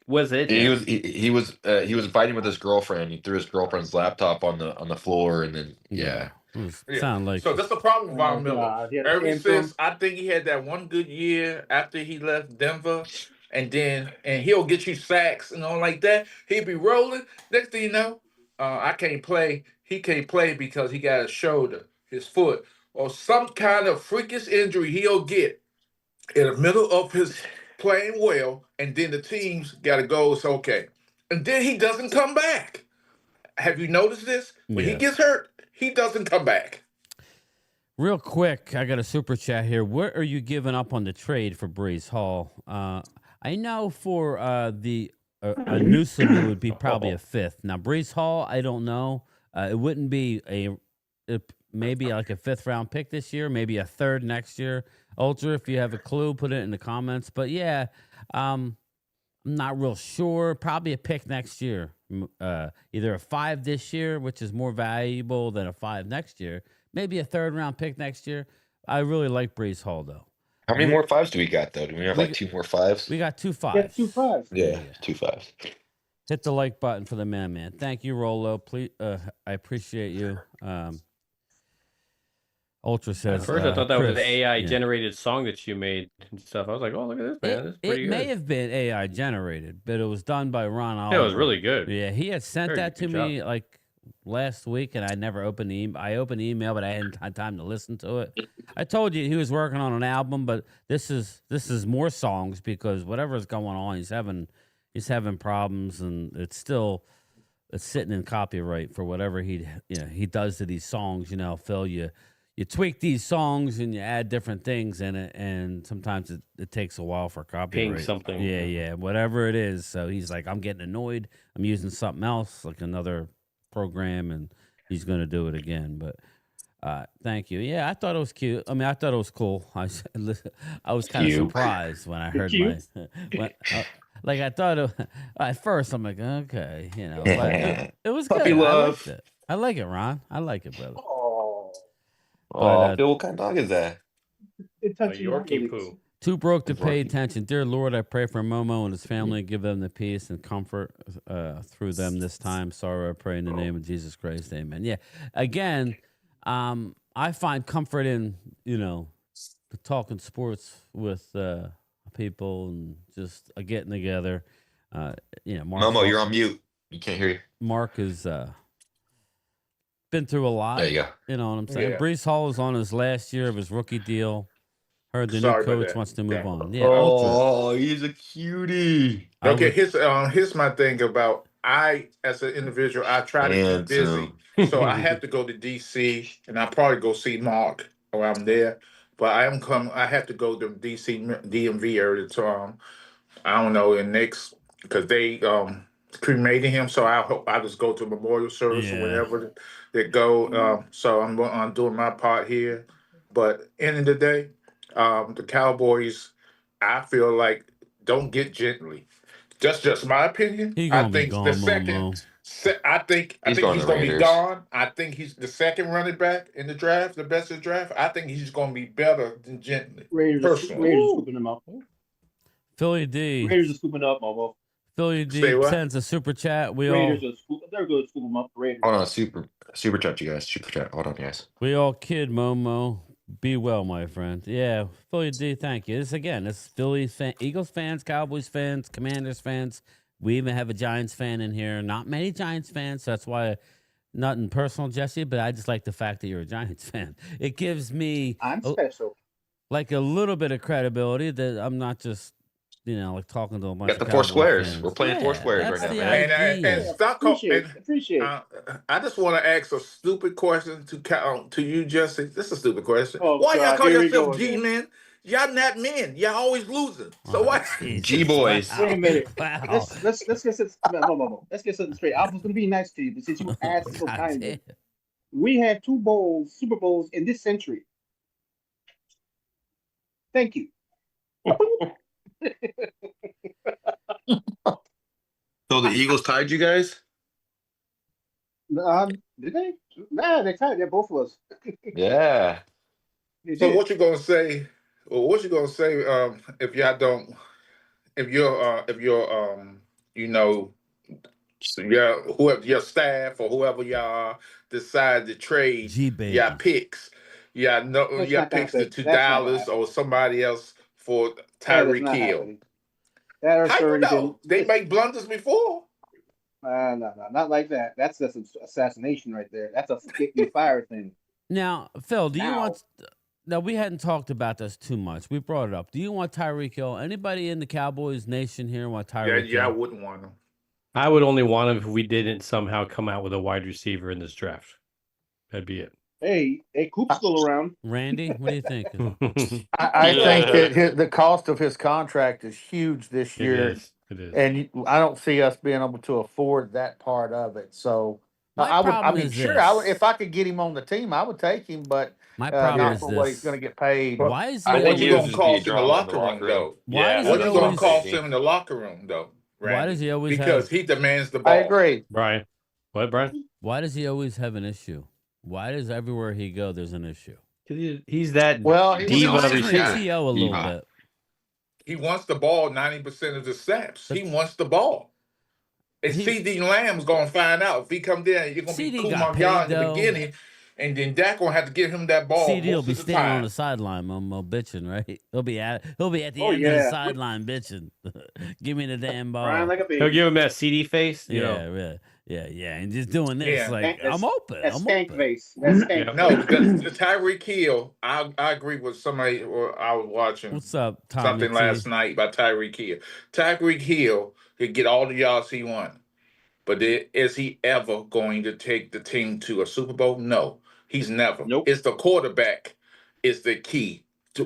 He was fighting with his girlfriend. He threw his girlfriend's laptop on the floor, and then sound like so. That's the problem with Von Miller. Yeah, Ever since I think he had that one good year after he left Denver, and he'll get you sacks and all like that. He'll be rolling. Next thing you know, I can't play. He can't play because he got his shoulder, his foot, or some kind of freakish injury he'll get in the middle of his playing well, and then the team's got to go. It's okay, and then he doesn't come back. Have you noticed this? When he gets hurt, he doesn't come back. Real quick, I got a super chat here. What are you giving up on the trade for Brees Hall? I know for a Newsom would be probably a fifth. Now Brees Hall, I don't know. It wouldn't be maybe like a 5th round pick this year, maybe a 3rd next year. Ultra, if you have a clue, put it in the comments. But yeah, I'm not real sure. Probably a pick next year. Either a 5 this year, which is more valuable than a 5 next year. Maybe a 3rd round pick next year. I really like Brees Hall, though. How many more 5s do we got, though? Do we have like 2 more 5s? We got 2 5s. Yeah, 2 5s. Yeah, 2 5s. Hit the like button for the man. Thank you, Rolo. Please, I appreciate you. Ultra At says. first, I thought that was an Chris, AI yeah. generated song that you made and stuff. I was like, oh, look at this, man. This is pretty It good. may have been AI generated, but it was done by Ron Oliver. Yeah, it was really good. Yeah, he had sent Very that to good me like last week, and I never opened the email. I opened the email, but I hadn't had time to listen to it. I told you he was working on an album, but this is more songs because whatever's going on, he's having problems, and it's sitting in copyright for whatever he does to these songs. You know, Phil, you tweak these songs and you add different things in it, and sometimes it takes a while for copyright. Something. Yeah, whatever it is. So he's like, I'm getting annoyed. I'm using something else, like another program, and he's going to do it again. But thank you. Yeah, I thought it was cute. I mean, I thought it was cool. I was kind of surprised when I heard like I thought at first I'm like, okay, you know, but it was good. Puppy love. I like it, Ron. I like it, brother. Oh, Phil, what kind of dog is that? It touches Yorkie poo. Too broke to pay Yorkie. attention. Dear Lord, I pray for Momo and his family. Give them the peace and comfort through them this time. Sorrow, I pray in the name of Jesus Christ. Amen. Yeah. Again, I find comfort in, talking sports with people and just getting together. Mark, Momo, you're on mute. You can't hear you. Mark has been through a lot. There you go. You know what I'm saying? Yeah. Brees Hall is on his last year of his rookie deal. Heard the Sorry new about coach that. wants to move Yeah. on. Yeah, Ultra. Oh, he's a cutie. Okay, here's my thing about I as an individual, I try to keep busy. So I have to go to DC and I probably go see Mark while I'm there. But I have to go to DC DMV area to I don't know, in next because they cremated him, so I just go to a memorial service or wherever they go. So I'm doing my part here. But end of the day, the Cowboys, I feel like don't get gently. That's just my opinion. He I gonna be think gone, the second, Momo. I think He's he's going to going to be Raiders. gone. I think he's the second running back in the draft, the best of the draft. I think he's going to be better than Gently. Raiders are scooping them up. Philly D. Raiders are scooping up, Momo. Philly Say D what? sends a super chat. They're going to scoop them up. Raiders. Hold on, super chat, you guys. Super chat. Hold on, guys. We all kid Momo. Be well, my friend. Yeah, Philly D, thank you. This Philly Eagles fans, Cowboys fans, Commanders fans. We even have a Giants fan in here. Not many Giants fans, so that's why nothing personal, Jesse, but I just like the fact that you're a Giants fan. It gives me I'm special. like a little bit of credibility that I'm not just like talking to a bunch Got the of four Cowboys squares. fans. We're playing four squares that's right now, the man. idea. And Stockholm. Appreciate it. I just want to ask a stupid question to you, Jesse. This is a stupid question. Oh, Why y'all God, call here we yourself go G again. men? Y'all not men. Y'all always losing. So Oh, why? Jesus. G boys. Wow. Wait a minute. Wow. Let's get something. Let's get something straight. I was going to be nice to you, but since you asked so God kindly, damn. we had 2 Super Bowls in this century. Thank you. So the Eagles tied you guys? Did they? Nah, they tied. They're both of us. Yeah. They So did. what you gonna say? Well, what you gonna say? If y'all don't, if you're, whoever your staff or whoever y'all are decide to trade G-baby. y'all picks, y'all That's y'all not gonna picks to happen. That's not gonna Dallas happen. or somebody else for That is Tyreek not Hill. happening. That has How you already know? been. They make blunders before. No, not like that. That's just assassination right there. That's a get me fired thing. Now, Phil, do you Now. want? Now we hadn't talked about this too much. We brought it up. Do you want Tyreek Hill? Anybody in the Cowboys nation here want Tyreek Yeah, I Hill? wouldn't want them. I would only want him if we didn't somehow come out with a wide receiver in this draft. That'd be it. Hey, Coop's still around. Randy, what do you think? I think that the cost of his contract is huge this year, It is. and I don't see us being able to afford that part of it. So My I would. I problem mean, is sure, this. I would, if I could get him on the team, I would take him, but My problem not is for what he's this. going to get paid. Why is he I What think you he always? gonna was just be a cost in the drama locker room though? Why does What he you gonna always? cost him in the locker room though? Why Randy? does he always Because have? he demands the ball. I agree. Brian. What, Brian? Why does he always have an issue? Why does everywhere he go there's an issue? He's that Well, he diva was He's receiver. TO a little Diva. bit. He wants the ball 90% of the snaps. He wants the ball. And He- CD Lamb's gonna find out if he come there. You're gonna be CD cool got my guy in paid, the though. beginning. and then Dak gonna have to give him that ball CD will most be of the standing on time. the sideline, Momo, bitching, right? He'll be at the Oh, end of the yeah. sideline bitching. Give me the damn Crying ball. like a He'll baby. give him that CD face. You know. Yeah, and just doing this Yeah. like That's, I'm open. that's I'm stank open. face. That's stank Yeah. No, face. the Tyreek Hill. I agree with somebody. Or I was watching What's up, Tommy something T? last night about Tyreek Hill. Tyreek Hill could get all the yards he wants, but is he ever going to take the team to a Super Bowl? No, he's never. Nope. It's the quarterback is the key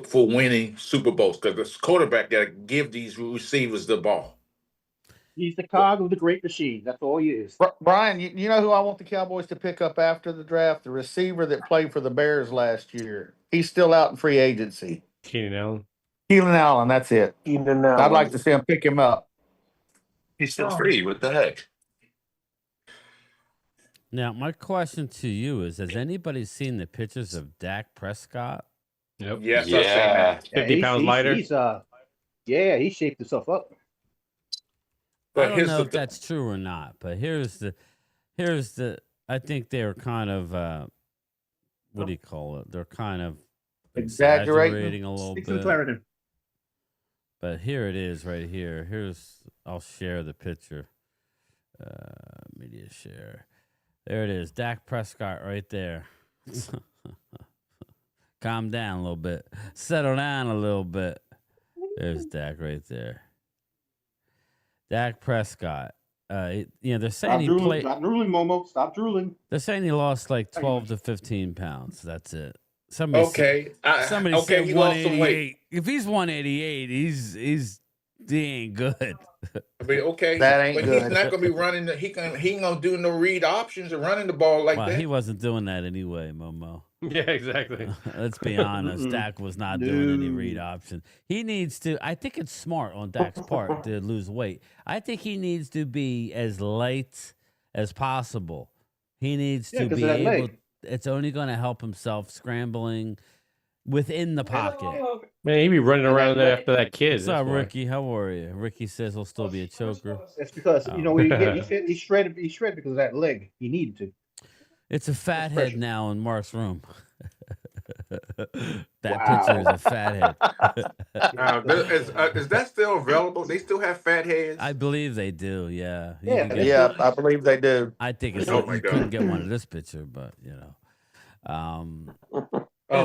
for winning Super Bowls because the quarterback got to give these receivers the ball. He's the cog of the great machine. That's all he is. Brian, you know who I want the Cowboys to pick up after the draft? The receiver that played for the Bears last year. He's still out in free agency. Keenan Allen. Keelan Allen, that's it. Even now, I'd like to see him pick him up. He's still free. What the heck? Now, my question to you is: has anybody seen the pictures of Dak Prescott? Yep. Yes, I seen Yeah. that. 50 pounds lighter. He shaped himself up. I But don't here's know the if that's true or not, but here's the. I think they're kind of what do you call it? They're kind of exaggerating a little Speak to the bit. clarity. But here it is, right here. I'll share the picture. Media share. There it is, Dak Prescott right there. Calm down a little bit. Settle down a little bit. There's Dak right there. Dak Prescott. They're saying Stop he drooling. played. Stop drooling, Momo. Stop drooling. They're saying he lost like 12 to 15 pounds. That's it. Somebody okay. Somebody Okay, said he lost some weight. 188. If he's 188, he ain't good. I mean, okay, That ain't but good. he's not gonna be running. He ain't gonna do no read options and running the ball like Well, that. he wasn't doing that anyway, Momo. Yeah, exactly. Let's be honest. Dak was not doing any read option. He needs to. I think it's smart on Dak's part to lose weight. I think he needs to be as light as possible. He needs to 'cause be of that able. leg. It's only going to help himself scrambling within the pocket. Man, he be running around there after that kid. What's up, that's why. Ricky? How are you? Ricky says he'll still be a choker. That's because he shredded. He shredded because of that leg. He needed to. It's a fat pressure. head now in Mark's room. That Wow. picture is a fat head. Is that still available? They still have fat heads. I believe they do. Yeah. You Yeah, can get- Yeah, I believe they do. I think it's Oh my you God. couldn't get one of this picture, but Oh,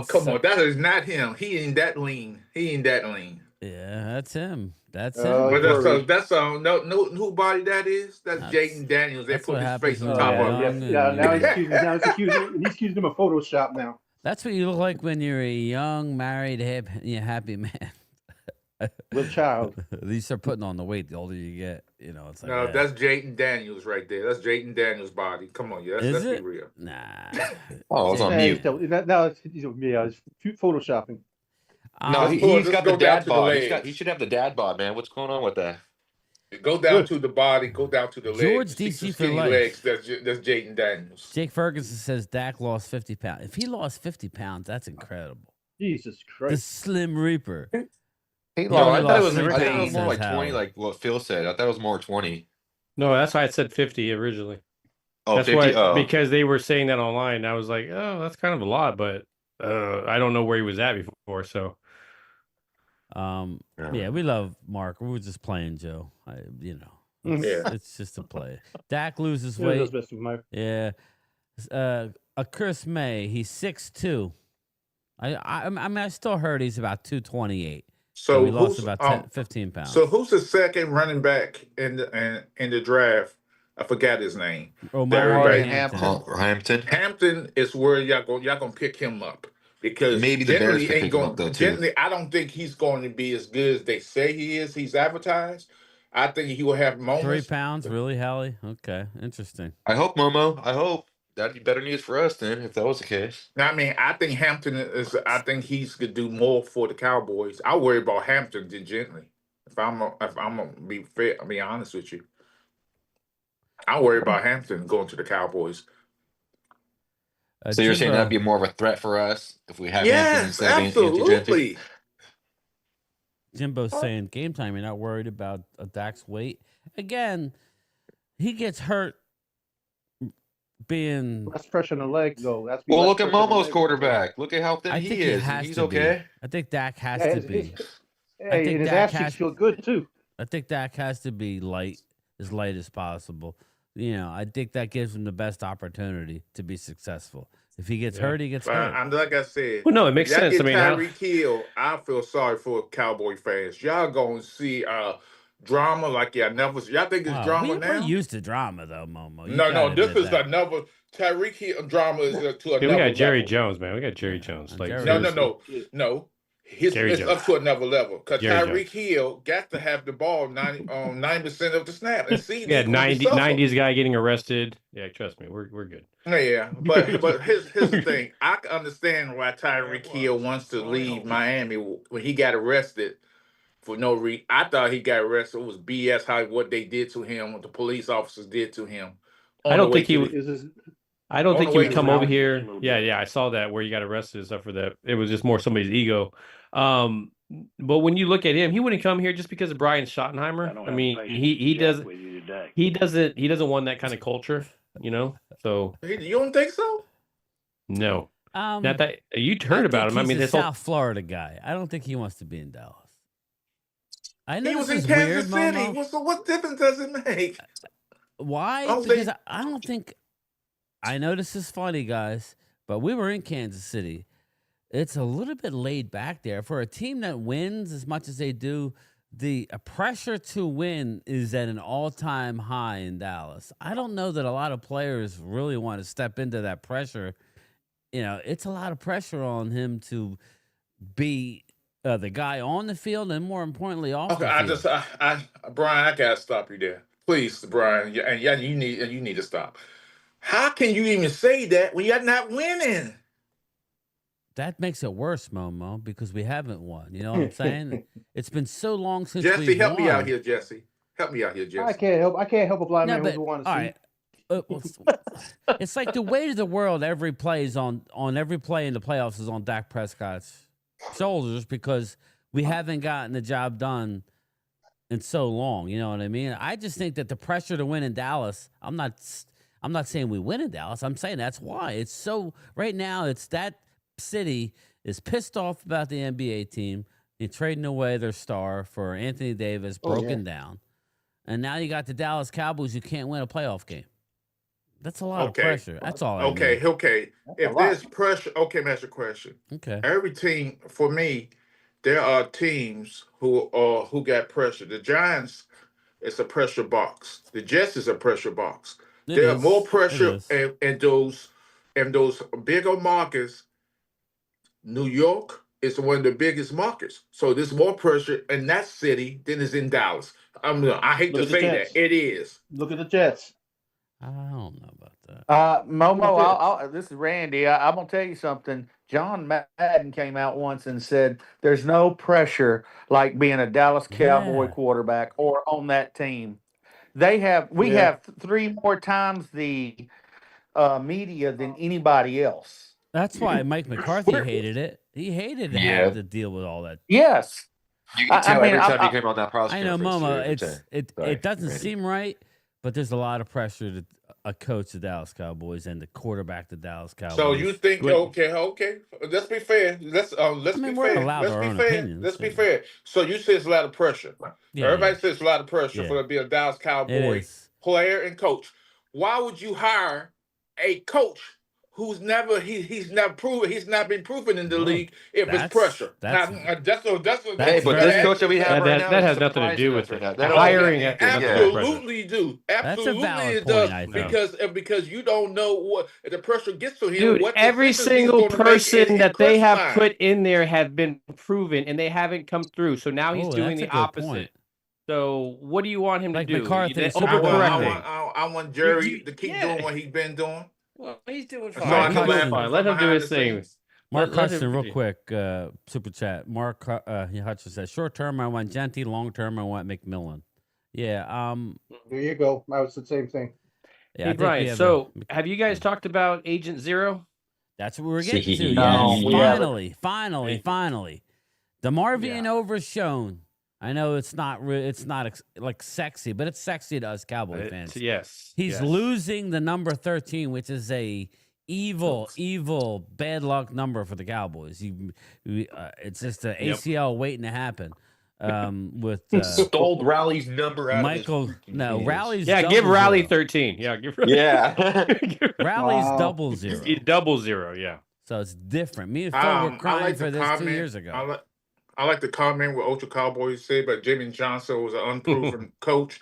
it's, come on. That is not him. He ain't that lean. yeah, that's him. That's Oh, him. But that's no who body that is? That's That's- Jaden Daniels. They that's put what his happens face on when top you're of young. it. Now he's accusing him of Photoshop now. That's what you look like when you're a young, married, happy man. With child. You start putting on the weight the older you get. It's like No, that's Jaden Daniels right there. That's Jaden Daniels' body. Come on, let's Is be it? real. Nah. Oh, it's on Yeah. mute. Now it's photoshopping. No, Let's he's got go the down dad to the bod. legs. He should have the dad bod, man. What's going on with that? Go down to the body. Go down to the legs. George See DC some for skinny life. legs. That's Jaden Daniels. Jake Ferguson says Dak lost 50 pounds. If he lost 50 pounds, that's incredible. Jesus The Christ. Slim Reaper. He Yeah, No, he I lost thought it lost was. 3 I think it pounds, was more says like 20, Howard. like what Phil said. I thought it was more 20. No, that's why I said 50 originally. Oh, That's 50. why Oh, because they were saying that online. I was like, oh, that's kind of a lot, but I don't know where he was at before. So Yeah, we love Mark. We were just playing, Joe. Yeah. It's just a play. Dak loses Yeah, weight. those best of my. Yeah. Chris May, he's 6'2". I mean, I still heard he's about 228. So he lost about 15 pounds. So who's the second running back in the draft? I forgot his name. Omari Hampton. Hampton. Hampton is where y'all gonna pick him up because Maybe the Bears generally could ain't pick him going. up, though, too. Generally, I don't think he's going to be as good as they say he is. He's advertised. I think he will have 3 moments. pounds, really, Hallie? Okay, interesting. I hope, Momo. I hope. That'd be better news for us then, if that was the case. I mean, I think Hampton is. I think he's gonna do more for the Cowboys. I worry about Hampton than Gently. If I'm gonna be fair, I'll be honest with you. I worry about Hampton going to the Cowboys. So you're saying Jimbo- that'd be more of a threat for us if we have Hampton Yes, instead of Anthony Gentry? absolutely. Jimbo's saying game time. You're not worried about Dak's weight. Again, he gets hurt being. Less pressure on the leg, though. That's Well, less look at pressure on the Momo's leg. quarterback. Look at how thin I he think he is. has He's to be. okay. I think Dak has Yeah, to be. and think his Dak ass cheeks has- feel good too. I think Dak has to be light as possible. I think that gives him the best opportunity to be successful. If he gets hurt, he gets hurt. I'm like I said. Well, no, it makes if y'all sense. I get mean, how, Tyreek Hill, I feel sorry for Cowboy fans. Y'all gonna see drama like y'all never. Y'all think it's Wow, drama we're now? used to drama though, Momo. You No, gotta this admit is that. another Tyreek Hill drama is to another we got Jerry level. Jones, man. We got Jerry Jones. Like, Jerry- seriously. No. Jerry It's Jones. up to another level because Jerry Tyreek Hill got to have the ball 90% of the snap, and see, Yeah, 90s guy getting arrested. Yeah, trust me, we're good. Yeah, but here's the thing. I can understand why Tyreek Hill wants to leave Miami when he got arrested for no reason. I thought he got arrested. It was BS what they did to him, what the police officers did to him. I don't think he would. Is this, I don't on think the he way would to come the over house. here. Yeah, I saw that where he got arrested and stuff for that. It was just more somebody's ego. But when you look at him, he wouldn't come here just because of Brian Schottenheimer. I mean, he doesn't want that kind of culture, So You don't think so? no, not that you I heard about think him. I he's mean, a this whole South Florida guy. I don't think he wants to be in Dallas. I know He was this in is Kansas weird, City. Momo. Well, so what difference does it make? Why? don't Because think- I don't think. I know this is funny, guys, but we were in Kansas City. It's a little bit laid back there for a team that wins as much as they do. The pressure to win is at an all-time high in Dallas. I don't know that a lot of players really want to step into that pressure. It's a lot of pressure on him to be the guy on the field and, more importantly, off the field. Brian, I gotta stop you there, please, Brian. You need to stop. How can you even say that when you're not winning? That makes it worse, Momo, because we haven't won. You know what I'm saying? It's been so long since Jesse, we've help me out won. here, Jesse. Help me out here, Jesse. I can't help a blind man who want to all see. right. It's like the weight of the world every play is on every play in the playoffs is on Dak Prescott's shoulders because we haven't gotten the job done in so long. You know what I mean? I just think that the pressure to win in Dallas, I'm not saying we win in Dallas. I'm saying that's why. It's so right now it's that city is pissed off about the NBA team. They're trading away their star for Anthony Davis, broken down. And now you got the Dallas Cowboys who can't win a playoff game. That's a lot of pressure. That's all I mean. Okay. If there's pressure, let me ask you a question. Okay. Every team, for me, there are teams who got pressure. The Giants, it's a pressure box. The Jets is a pressure box. There are more pressure in those bigger markets. New York is one of the biggest markets, so there's more pressure in that city than is in Dallas. I hate to say that it is. Look at the Jets. I don't know about that. Momo, this is Randy. I'm gonna tell you something. John Madden came out once and said, "There's no pressure like being a Dallas Cowboy quarterback or on that team. We have 3 more times the media than anybody else. That's why Mike McCarthy hated it. He hated to have to deal with all that. Yes, You can tell every time he came on that press I know, conference, Momo. too. It doesn't Randy. seem right, but there's a lot of pressure to a coach the Dallas Cowboys and the quarterback the Dallas Cowboys. So you think okay? Let's be fair. Let's be we're fair. allowed our own opinions, Let's be fair. So you say it's a lot of pressure. Yeah, Everybody says it's a lot of pressure for to be a Dallas it Cowboy is. player and coach. Why would you hire a coach who's never he's not been proven in the league if it's pressure? That's Hey, but this coach that we have right now that has is nothing to do with surprising it. us right now. Hiring has nothing to do with pressure. Absolutely do. That's a Absolutely valid it point, does. I think. Because you don't know what if the pressure gets to him. Dude, what every decisions he's single gonna make person in that they crunch have time. put in there have been proven, and they haven't come through. So now he's doing that's the a good opposite. point. So what do you want him Like to do? McCarthy They're said, overcorrecting. I want Jerry to keep doing what he's been doing. Well, he's doing So fine. I can Hudson. laugh Let him do behind his the thing. scenes. Mark Let him Hudson, real do- quick, super chat. Mark Hudson says, short term, I want Genty. Long term, I want McMillan. Yeah. There you go. I was the same thing. Yeah, Hey, I think Brian, we have so have you guys talked about Agent Zero? that's what we're getting to. No, Yes, we finally. The you. Marvian overshown. I know it's not like sexy, but it's sexy to us Cowboy fans. Yes. He's losing the number 13, which is a evil bad luck number for the Cowboys. It's just an ACL waiting to happen. With Stole Rowley's number out Michael. of his freaking No, hands. Rowley's give Rowley 00. 13. Yeah, give Yeah. Rowley's Wow. 00. He's 00. Yeah. So it's different. Me and Phil were crying for this 2 years ago. I like to comment what Ultra Cowboys said, but Jimmy Johnson was an unproven coach.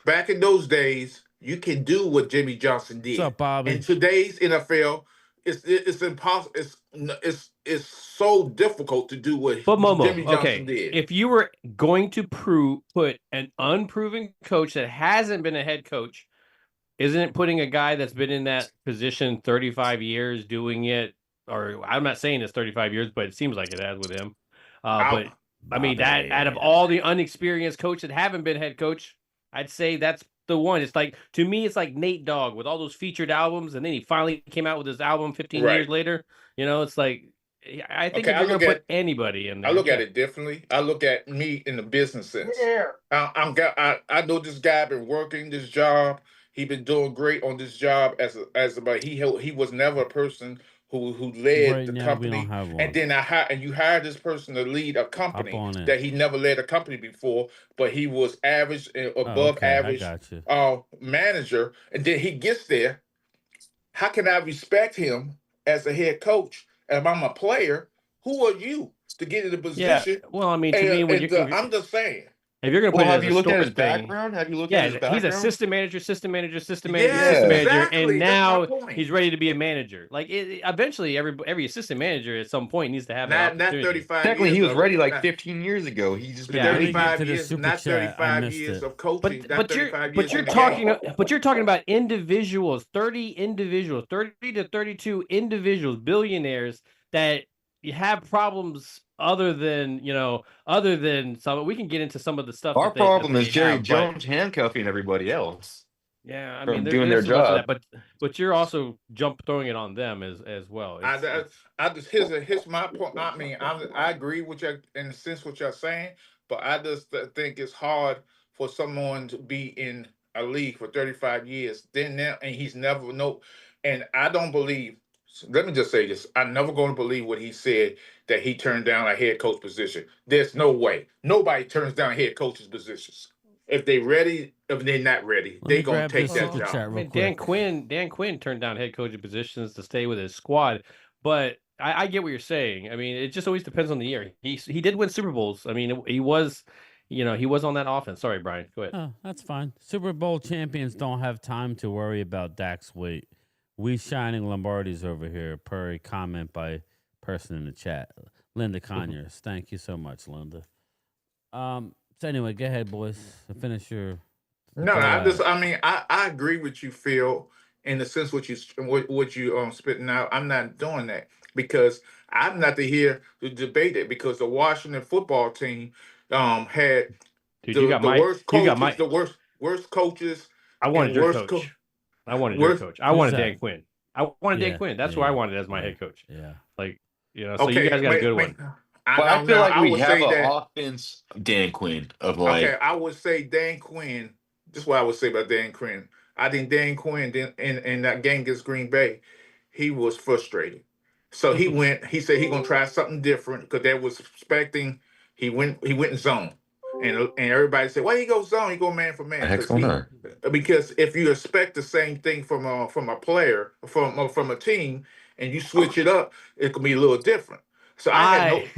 Back in those days, you can do what Jimmy Johnson did. What's up, Bobby? In today's NFL, it's impossible. It's so difficult to do what But Momo, Jimmy Johnson did. if you were going to put an unproven coach that hasn't been a head coach, isn't it putting a guy that's been in that position 35 years doing it? Or I'm not saying it's 35 years, but it seems like it has with him. But I mean, that out of all the unexperienced coaches that haven't been head coach, I'd say that's the one. It's like, to me, it's like Nate Dogg with all those featured albums, and then he finally came out with his album 15 years later. You know, it's like, I think if you're going to put anybody in there. I look at it differently. I look at me in the business sense. I know this guy been working this job. He been doing great on this job but he was never a person who led the company, and then you hire this person to lead a company that he never led a company before, but he was average and above average manager, and then he gets there. How can I respect him as a head coach? And if I'm a player, who are you to get in the position? Yeah. Well, I mean, to me, I'm just saying. If you're going to put have you looked at his background? Have you looked at his background? He's assistant manager, Exactly, and now he's ready to be a manager. Like eventually, every assistant manager at some point needs to have not 35. Technically, years he was of, ready like not, 15 years ago. He just been 35 years, not 35 years of coaching. But you're talking about individuals, 30 individuals, 30 to 32 individuals, billionaires that you have problems. Other than some, we can get into some of the stuff. Our problem is Jerry Jones handcuffing everybody else. Yeah, I mean, doing their job. But you're also throwing it on them as well. Here's my point. I mean, I agree with you in the sense what you're saying, but I just think it's hard for someone to be in a league for 35 years. And he's never and I don't believe. Let me just say this. I'm never going to believe what he said that he turned down a head coach position. There's no way. Nobody turns down head coaches positions. If they're ready, if they're not ready, they're going to take that job. I mean, Dan Quinn turned down head coaching positions to stay with his squad. But I get what you're saying. I mean, it just always depends on the year. He did win Super Bowls. I mean, he was on that offense. Sorry, Brian. Go ahead. Oh, that's fine. Super Bowl champions don't have time to worry about Dak's weight. We shining Lombardis over here, per a comment by person in the chat. Linda Conyers. Thank you so much, Linda. So anyway, go ahead, boys. Finish your. No, I agree with you, Phil, in the sense what you spitting out. I'm not doing that because I'm not here to debate it because the Washington football team had the worst coaches. I wanted your coach. I wanted your coach. I wanted Dan Quinn. Dan Quinn. That's who I wanted as my head coach. Yeah. So you guys got a good one. I feel like we have an offense Dan Quinn of like. Okay, I would say Dan Quinn. This is what I would say about Dan Quinn. I think Dan Quinn in that game against Green Bay, he was frustrated. So he said he gonna try something different because they was expecting. He went in zone. And everybody said, "Why he go zone? He go man for man." Because if you expect the same thing from a player from a team, and you switch it up, it could be a little different. So I had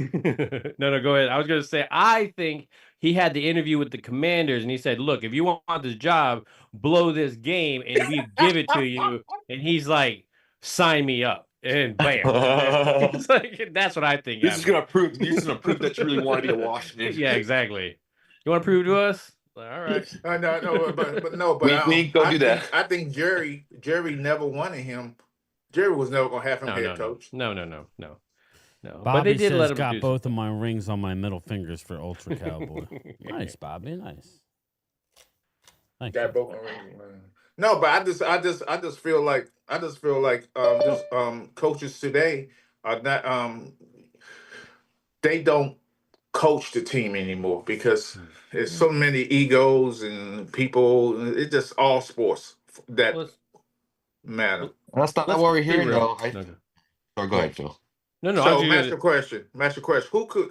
no, go ahead. I was going to say I think he had the interview with the Commanders, and he said, "Look, if you want this job, blow this game, and we give it to you." And he's like, "Sign me up." And bam. It's like, that's what I think. This is gonna prove that you really want to be a Washington. Yeah, exactly. You want to prove to us? All right. But we go do that. I think Jerry never wanted him. Jerry was never gonna have him head coach. No. Bobby But they did let him got both of my rings on my middle fingers for Ultra Cowboy. Nice, Bobby. Nice. Thank you. Both my rings. No, but I just feel like coaches today are not they don't coach the team anymore because there's so many egos and people. It's just all sports that Let's matter. That's not let's what we're be hearing, real. though. No. Oh, go ahead, Phil. No, I was So, just master gonna. question. Master question. Who could,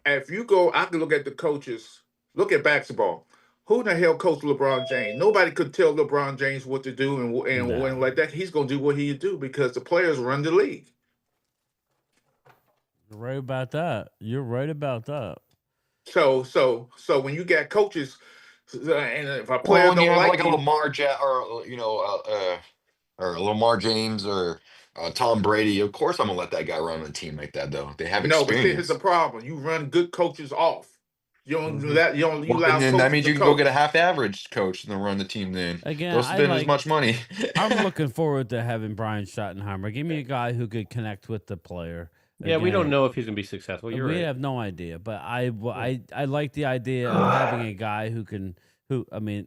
if you go, I can look at the coaches. Look at basketball. Who the hell coached LeBron James? Nobody could tell LeBron James what to do and when No. like that. He's gonna do what he do because the players run the league. You're right about that. You're right about that. So when you got coaches, and if a Well, player when you don't have like like a you, or Lamar James or Tom Brady, of course I'm gonna let that guy run a team like that. Though they have no. But see, here's the experience. problem: you run good coaches off. You don't Mhm. let you Well, then, allow then that coaches means to you can go get a coach. half-average coach and then run the team. Then Again, they'll I spend as like. much money. I'm looking forward to having Brian Schottenheimer. Give me a guy who could connect with the player. Yeah, we don't Again, know if he's gonna be successful. You're we right. have no idea, but I like the idea of having a guy who can. Who I mean,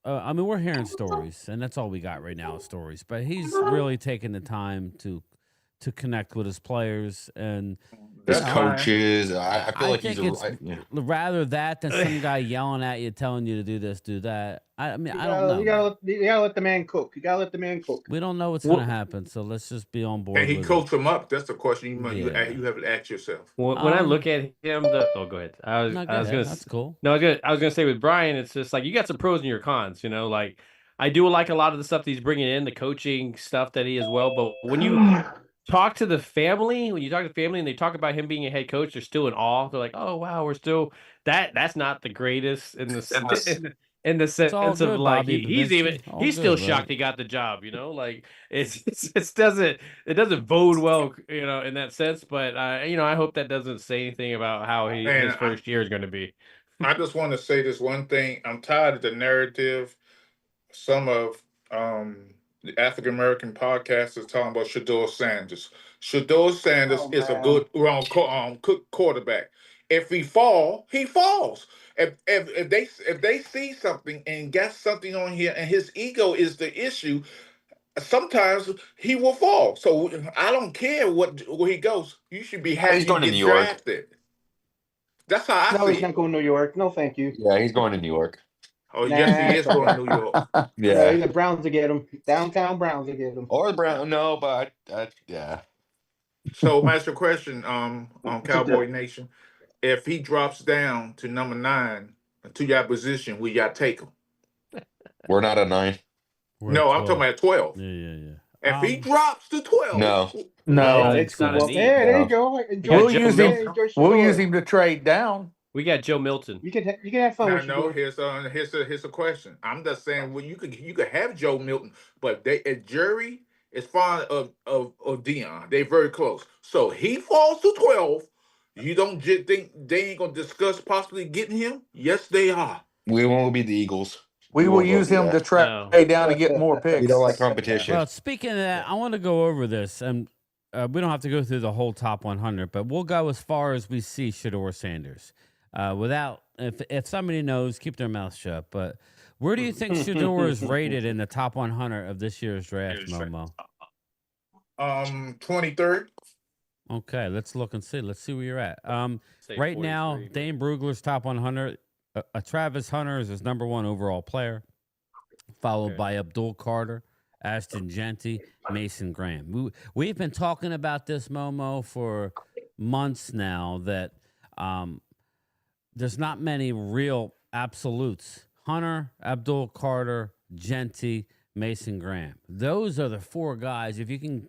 we're hearing stories, and that's all we got right now is stories. But he's really taking the time to connect with his players, and His That's know, fine. coaches, I feel I like he's think it's yeah. rather that than some guy yelling at you, telling you to do this, do that. I mean, You I don't know. you gotta let the man cook. You gotta let the man cook. We don't know what's What, going to happen, so let's just be on and board he with it. coached them up. That's the question Yeah. you have to ask yourself. When I look at him, go ahead. No, go I was ahead. gonna That's cool. no, I was gonna say with Brian, it's just like you got some pros and your cons. Like I do like a lot of the stuff that he's bringing in, the coaching stuff that he as well. But when you talk to the family, and they talk about him being a head coach, they're still in awe. They're like, "Oh wow, we're still that's not the greatest in the in the It's all sense of good, like Bobby Babinski. All he's still good, shocked right? he got the job. Like it doesn't bode well, in that sense. But I hope that doesn't say anything about how his And first year is going to be. I just want to say this one thing. I'm tired of the narrative. Some of the African American podcasters talking about Shador Sanders. Shador Sanders Oh is a man. good quarterback. If he fall, he falls. If they see something and got something on here, and his ego is the issue, sometimes he will fall. So I don't care where he goes. You should be He's happy he going to New gets York. drafted. That's how I No, see he's it. not going to New York. No, thank you. Yeah, he's going to New York. Oh yes, he Nah, is fuck going to it. New York. No, Yeah, the Browns to get him. Downtown Browns to get him. or the Brown. No, but yeah. So, master question, on It's a Cowboy Nation, if he drops down to number 9 to your position, will y'all take him? We're not a 9. We're at No, I'm talking 12. about 12. Yeah. If he drops to 12, No. I No, think It's not a so. Well, need. hey, there you No. go. We got We'll Joe use him. Hey, Milton. enjoy We'll use Shador. him to trade down. We got Joe Milton. You can have fun Now, with no, Shador. here's a question. I'm just saying, well, you could have Joe Milton, but a jury is fond of Dion. They're very close. So he falls to 12. You don't think they ain't gonna discuss possibly getting him? Yes, they are. We won't be the Eagles. we will won't go use do him to that. trade No. down and get more We don't like picks. competition. Well, speaking of that, I want to go over this, and we don't have to go through the whole top 100, but we'll go as far as we see Shador Sanders. Without, if somebody knows, keep their mouth shut. But where do you think Shador is rated in the top 100 of this year's draft, Momo? 23rd. Okay, let's look and see. Let's see where you're at. Say Right now, 43. Dane Brugler's top 100. Travis Hunter is his number 1 overall player, followed Okay. by Abdul Carter, Ashton Genty, Mason Graham. We've been talking about this, Momo, for months now, that there's not many real absolutes. Hunter, Abdul Carter, Genty, Mason Graham. Those are the 4 guys. If you can,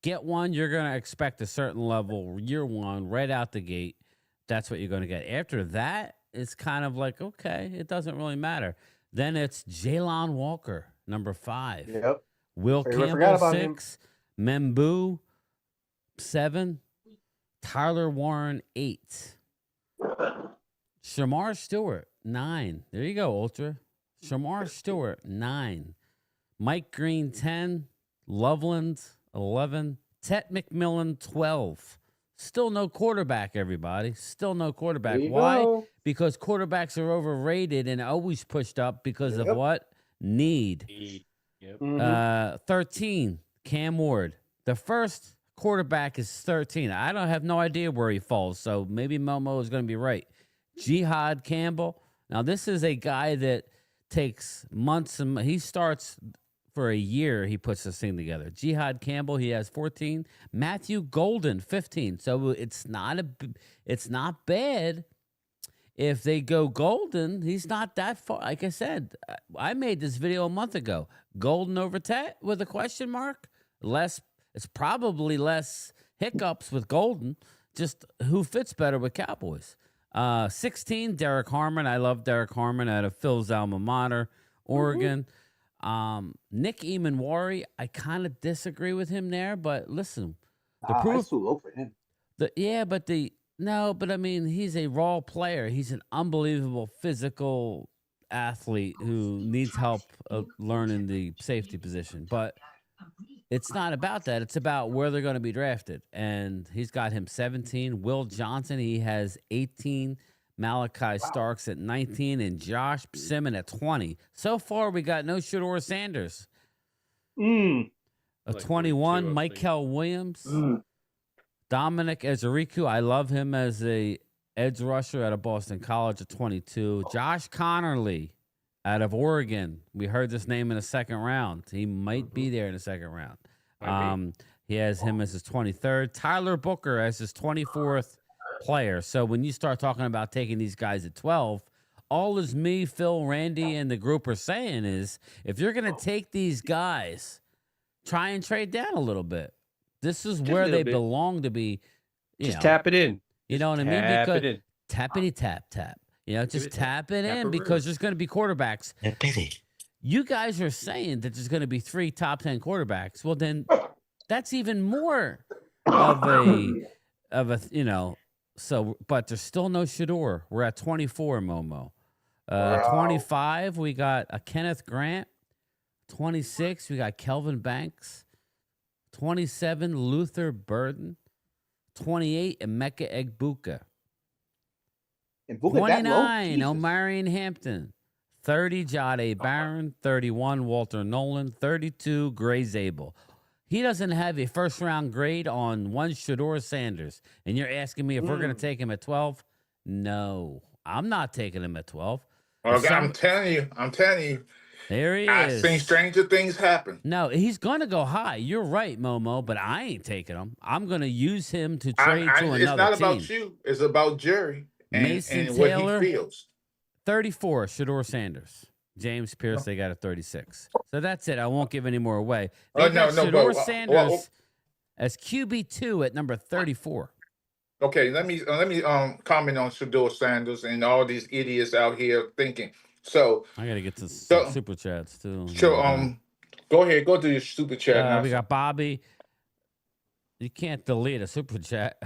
get one, you're going to expect a certain level year 1 right out the gate. That's what you're going to get. After that, it's kind of like, okay, it doesn't really matter. Then it's Jalen Walker, number 5. Yep. Will I forgot Campbell, about him. 6. Membu, 7. Tyler Warren, 8. Shamar Stewart, 9. There you go, Ultra. Shamar Stewart, 9. Mike Green, 10. Loveland, 11. Tet McMillan, 12. Still no quarterback, everybody. Still no quarterback. There you Why? go. Because quarterbacks are overrated and always pushed up because of Yep. what? Need. Yep. Mhm. 13, Cam Ward. The first quarterback is 13. I don't have no idea where he falls, so maybe Momo is going to be right. Jihad Campbell. Now, this is a guy that takes months and he starts for a year. He puts this thing together. Jihad Campbell, he has 14. Matthew Golden, 15. So it's not bad. If they go Golden, he's not that far. Like I said, I made this video a month ago. Golden over Tet with a question mark. It's probably less hiccups with Golden. Just who fits better with Cowboys. 16, Derek Harmon. I love Derek Harmon out of Phil's alma mater, Oregon. Nick Emanwari, I kind of disagree with him there, but listen, the proof. I still low for him. But I mean, he's a raw player. He's an unbelievable physical athlete who needs help learning the safety position. But it's not about that. It's about where they're going to be drafted. And he's got him 17. Will Johnson, he has 18. Malachi Starks at 19. And Josh Simmons at 20. So far, we got no Shedeur Sanders. At 21, Michael Williams. Dominic Ezeriku, I love him as a edge rusher out of Boston College at 22. Josh Connerly out of Oregon. We heard this name in the second round. He might be there in the second round. He has him as his 23rd. Tyler Booker as his 24th player. So when you start talking about taking these guys at 12, all is me, Phil, Randy, and the group are saying is if you're going to take these guys, try and trade down a little bit. This is where they belong to be. Just tap it in. You know what I mean? Because tappity tap tap. You know, just tap it in because there's going to be quarterbacks. You guys are saying that there's going to be 3 top 10 quarterbacks. Well, then that's even more of a So, but there's still no Shedeur. We're at 24, Momo. 25, we got a Kenneth Grant. 26, we got Kelvin Banks. 27, Luther Burden. 28, Emeka Egbuka. 29, Omarion Hampton. 30, Jade Barron. 31, Walter Nolan. 32, Gray Zabel. He doesn't have a first-round grade on one Shedeur Sanders. And you're asking me if we're going to take him at 12? No, I'm not taking him at 12. Okay, I'm telling you. There he is. I've seen stranger things happen. No, he's going to go high. You're right, Momo, but I ain't taking him. I'm going to use him to trade to another team. It's not about you. It's about Jerry and Taylor, what he feels. 34, Shedeur Sanders. James Pierce, they got a 36. So that's it. I won't give any more away. Shedeur Sanders as QB2 at number 34. Okay, let me comment on Shedeur Sanders and all these idiots out here thinking. So I gotta get to some super chats too. So go ahead, go to your super chat. We got Bobby. You can't delete a super chat.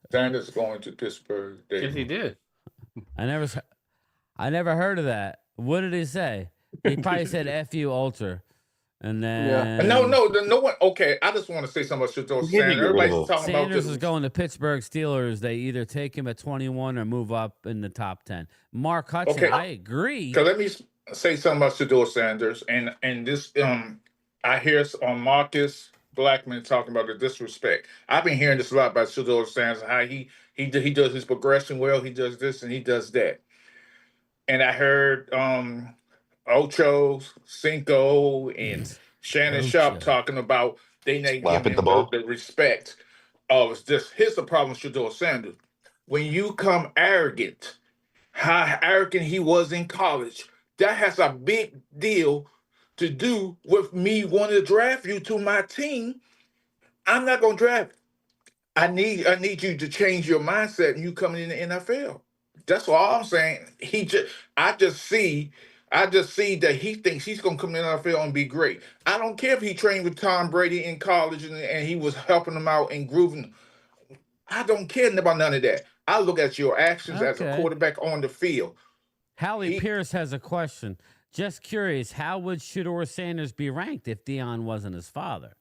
Sanders going to Pittsburgh. Yes, he did. I never heard of that. What did he say? He probably said "F you, Ultra," and then no one. Okay, I just want to say something about Shedeur Sanders. Everybody's talking about Sanders is going to Pittsburgh Steelers. They either take him at 21 or move up in the top 10. Mark Hudson, okay. I agree. So let me say something about Shedeur Sanders, and this I hear on Marcus Blackman talking about the disrespect. I've been hearing this a lot about Shedeur Sanders, how he does his progression well, he does this and he does that. And I heard Ocho Cinco and Shannon Sharp talking about they need to give him the respect of just. Here's the problem with Shedeur Sanders. When you come arrogant, how arrogant he was in college, that has a big deal to do with me wanting to draft you to my team. I'm not going to draft. I need you to change your mindset and you coming in the NFL. That's all I'm saying. I just see that he thinks he's gonna come in the NFL and be great. I don't care if he trained with Tom Brady in college and he was helping him out and grooving. I don't care about none of that. I look at your actions as a quarterback on the field. Hallie Pierce has a question. Just curious, how would Shedeur Sanders be ranked if Deion wasn't his father?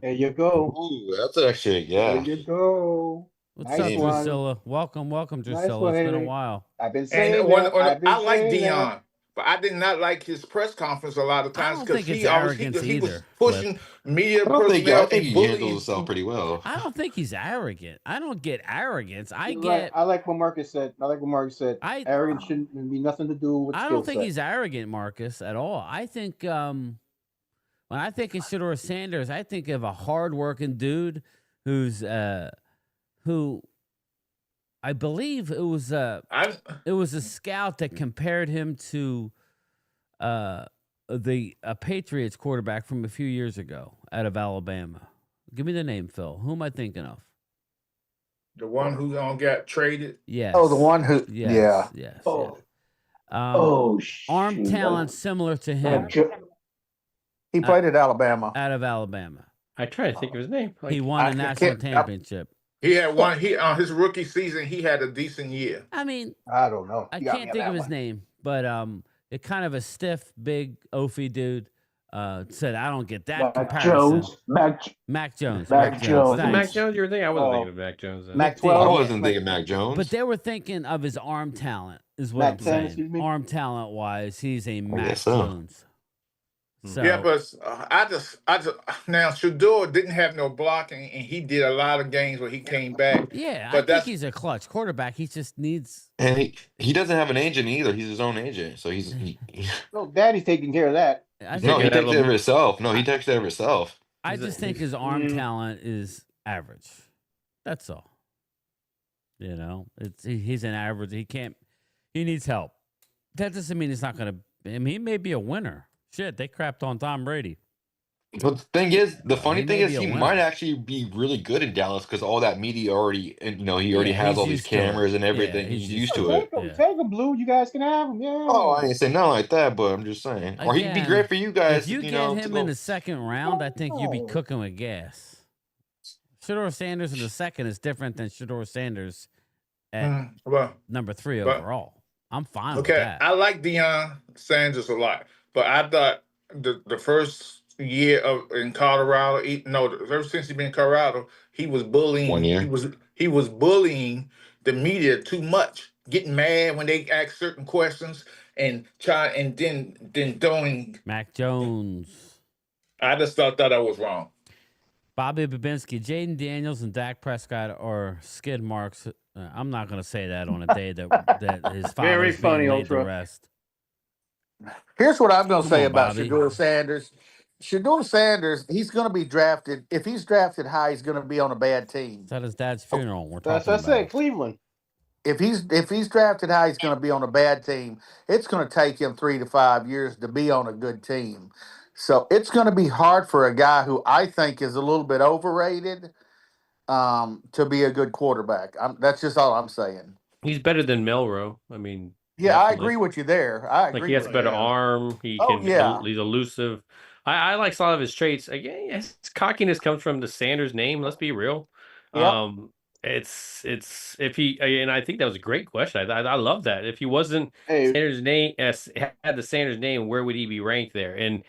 There you go. Ooh, that's actually There you go. What's up, Drusilla? Welcome, Drusilla. It's been a while. I've been saying I like Deion, but I did not like his press conference a lot of I times don't because think it's he always arrogance he was either, pushing media I personnel think and he handles bullying. himself pretty well. I don't think he's arrogant. I don't get arrogance. I Right. get. I like what Marcus said. I Arrogance shouldn't be nothing to do with I skill don't think set. he's arrogant, Marcus, at all. I think when I think of Shedeur Sanders, I think of a hardworking dude who's who I believe it was a scout that compared him to the Patriots quarterback from a few years ago out of Alabama. Give me the name, Phil. Who am I thinking of? The one who got traded. Yes. Oh, the one who. Yes. Yeah. Yes. Oh. Arm talent similar to him. He played at Alabama. Out of Alabama. I try to think of his name. He won a national can't- championship. He had one. He on his rookie season, he had a decent year. I mean, I don't know. I You got me can't on think that of his one. name, but it kind of a stiff, big, oafy dude. Said, I don't get that comparison. Mac Jones. Mac Jones. Was it Mac Thanks. Jones? You were thinking? I wasn't thinking of Mac Jones. Then. Mac I 12. wasn't thinking Mac Jones. But they were thinking of his arm talent, is what Mac I'm 10, saying. excuse me? Arm talent wise, he's a Mac guess so. Jones. So, Yeah, but I just now Shedeur didn't have no blocking, and he did a lot of games where he came back. yeah, but I think that's- he's a clutch quarterback. He just needs. And he doesn't have an agent either. He's his own agent. So No, Daddy's taking care of that. I no, he think, takes care of himself. No, he takes care of himself. I just think his arm talent is average. That's all. You know, he's an average. He needs help. That doesn't mean he's not going to. I mean, he may be a winner. Shit, they crapped on Tom Brady. But the thing is, the funny he thing may is, be a he winner. might actually be really good in Dallas because all that media already, and he already Yeah, has he's all these used to it. cameras and Yeah, everything. he's he's used used to to it. Yeah. Take him, Blue. You guys can have him. Yeah. Oh, I didn't say nothing like that, but I'm just saying. Or he'd be Again, great for you guys. If you get him in the second round, I think you'd be cooking with gas. Shedeur Sanders in the second is different than Shedeur Sanders at Well, number 3 but- overall. I'm fine with okay, that. I like Deion Sanders a lot, but I thought the first year in Colorado, ever since he's been in Colorado, he was bullying. 1 year. He was bullying the media too much, getting mad when they ask certain questions and then throwing. Mac Jones. I just thought that was wrong. Bobby Babinski, Jaden Daniels, and Dak Prescott are skid marks. I'm not going to say that on a day that his father Very is funny, being laid to Ultra. rest. Here's what I'm going to Come say on, about Bobby. Shedeur Sanders. Shedeur Sanders, he's going to be drafted. If he's drafted high, he's going to be on a bad team. It's at his dad's funeral. We're That's talking what I said. about. Cleveland. If he's drafted high, he's going to be on a bad team. It's going to take him 3 to 5 years to be on a good team. So it's going to be hard for a guy who I think is a little bit overrated to be a good quarterback. That's just all I'm saying. He's better than Melrose. I mean, Yeah, I definitely. agree with you there. I agree. Like he has a with better you. arm. He Oh, can. yeah. He's elusive. I like a lot of his traits. Again, his cockiness comes from the Sanders name. Let's be real. Yep. It's if he, and I think that was a great question. I love that. If he wasn't Hey, Sanders' name, had the Sanders name, where would he be ranked there? And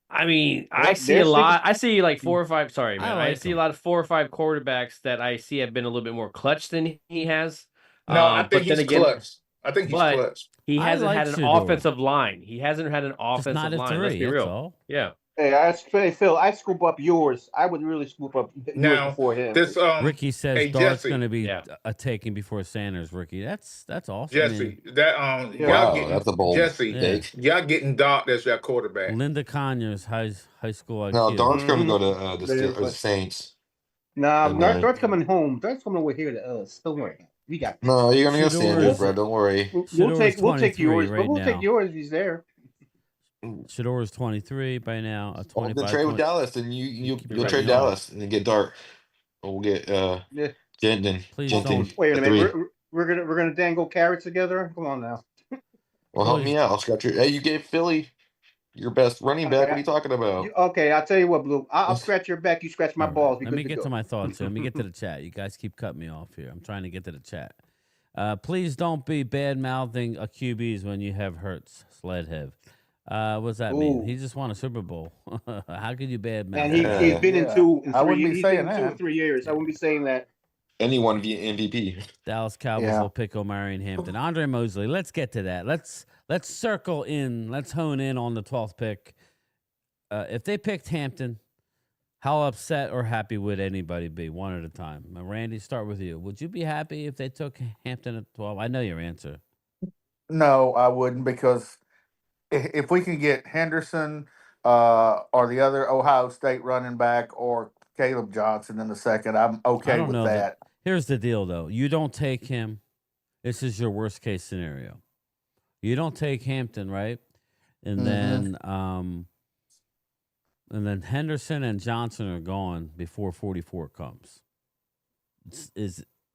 I mean, I Yep, see a there's lot. I see like 4 or 5. Sorry, I man. I like see him. a lot of 4 or 5 quarterbacks that I see have been a little bit more clutch than he has. No, I But think then he's again, clutch. I think he's but- clutch. he I hasn't like had an Shedeur. offensive line. He hasn't had an Just offensive not a line. Let's 3. be That's real. all. Yeah. hey, Phil, I scoop up yours. I would really scoop up yours Now, before him. This Ricky says hey, Dart's Jesse. going to be Yeah. a taking before Sanders. Ricky, that's awesome. Jesse, that y'all Wow, getting that's a bold Jesse, take. y'all getting Dart as your quarterback. Linda Conyers, high school IQ. No, Dart's going to go to the They didn't Steelers, play. Saints. Nah, And, Dart's coming home. Dart's coming over here to us. Don't worry. We got this. No, you're going to go Shedeur Sanders, is- bro. Don't worry. We'll Shedeur take is we'll take 23 yours, right but we'll now. take yours if he's there. Shedeur is 23 by now. A Well, 25. then trade with 20 Dallas, and you'll Keep it you'll right trade now. Dallas and then get Dart. Or we'll get Yeah. Jensen. Please Jensen don't. Wait a at minute. 3. We're gonna dangle carrots together. Come on now. Well, help Please. me out. I'll scratch your. Hey, you gave Philly your best running back. What are you talking about? Okay, I'll tell you what, Blue. I'll scratch your back. You scratch my All right. balls. We Let good me to get go. to my thoughts here. Let me get to the chat. You guys keep cutting me off here. I'm trying to get to the chat. Please don't be bad mouthing a QBs when you have Hurts. Sledhev. What's that mean? Ooh. He just won a Super Bowl. How could you bad mouth? And him? he's been in Yeah. two. In I wouldn't three, be he's saying been in 2 or that. 3 years. I wouldn't be saying that. Anyone be MVP? Dallas Cowboys Yeah. will pick Omarion Hampton. Andre Mosley. Let's get to that. Let's let's circle in. Let's hone in on the 12th pick. If they picked Hampton, how upset or happy would anybody be? One at a time. Randy, start with you. Would you be happy if they took Hampton at 12? I know your answer. No, I wouldn't, because if we can get Henderson or the other Ohio State running back or Caleb Johnson in the second, I'm I okay don't with know that. Here's the deal, though. You don't take him. This is your worst case scenario. You don't take Hampton, right? And then Henderson and Johnson are gone before 44 comes.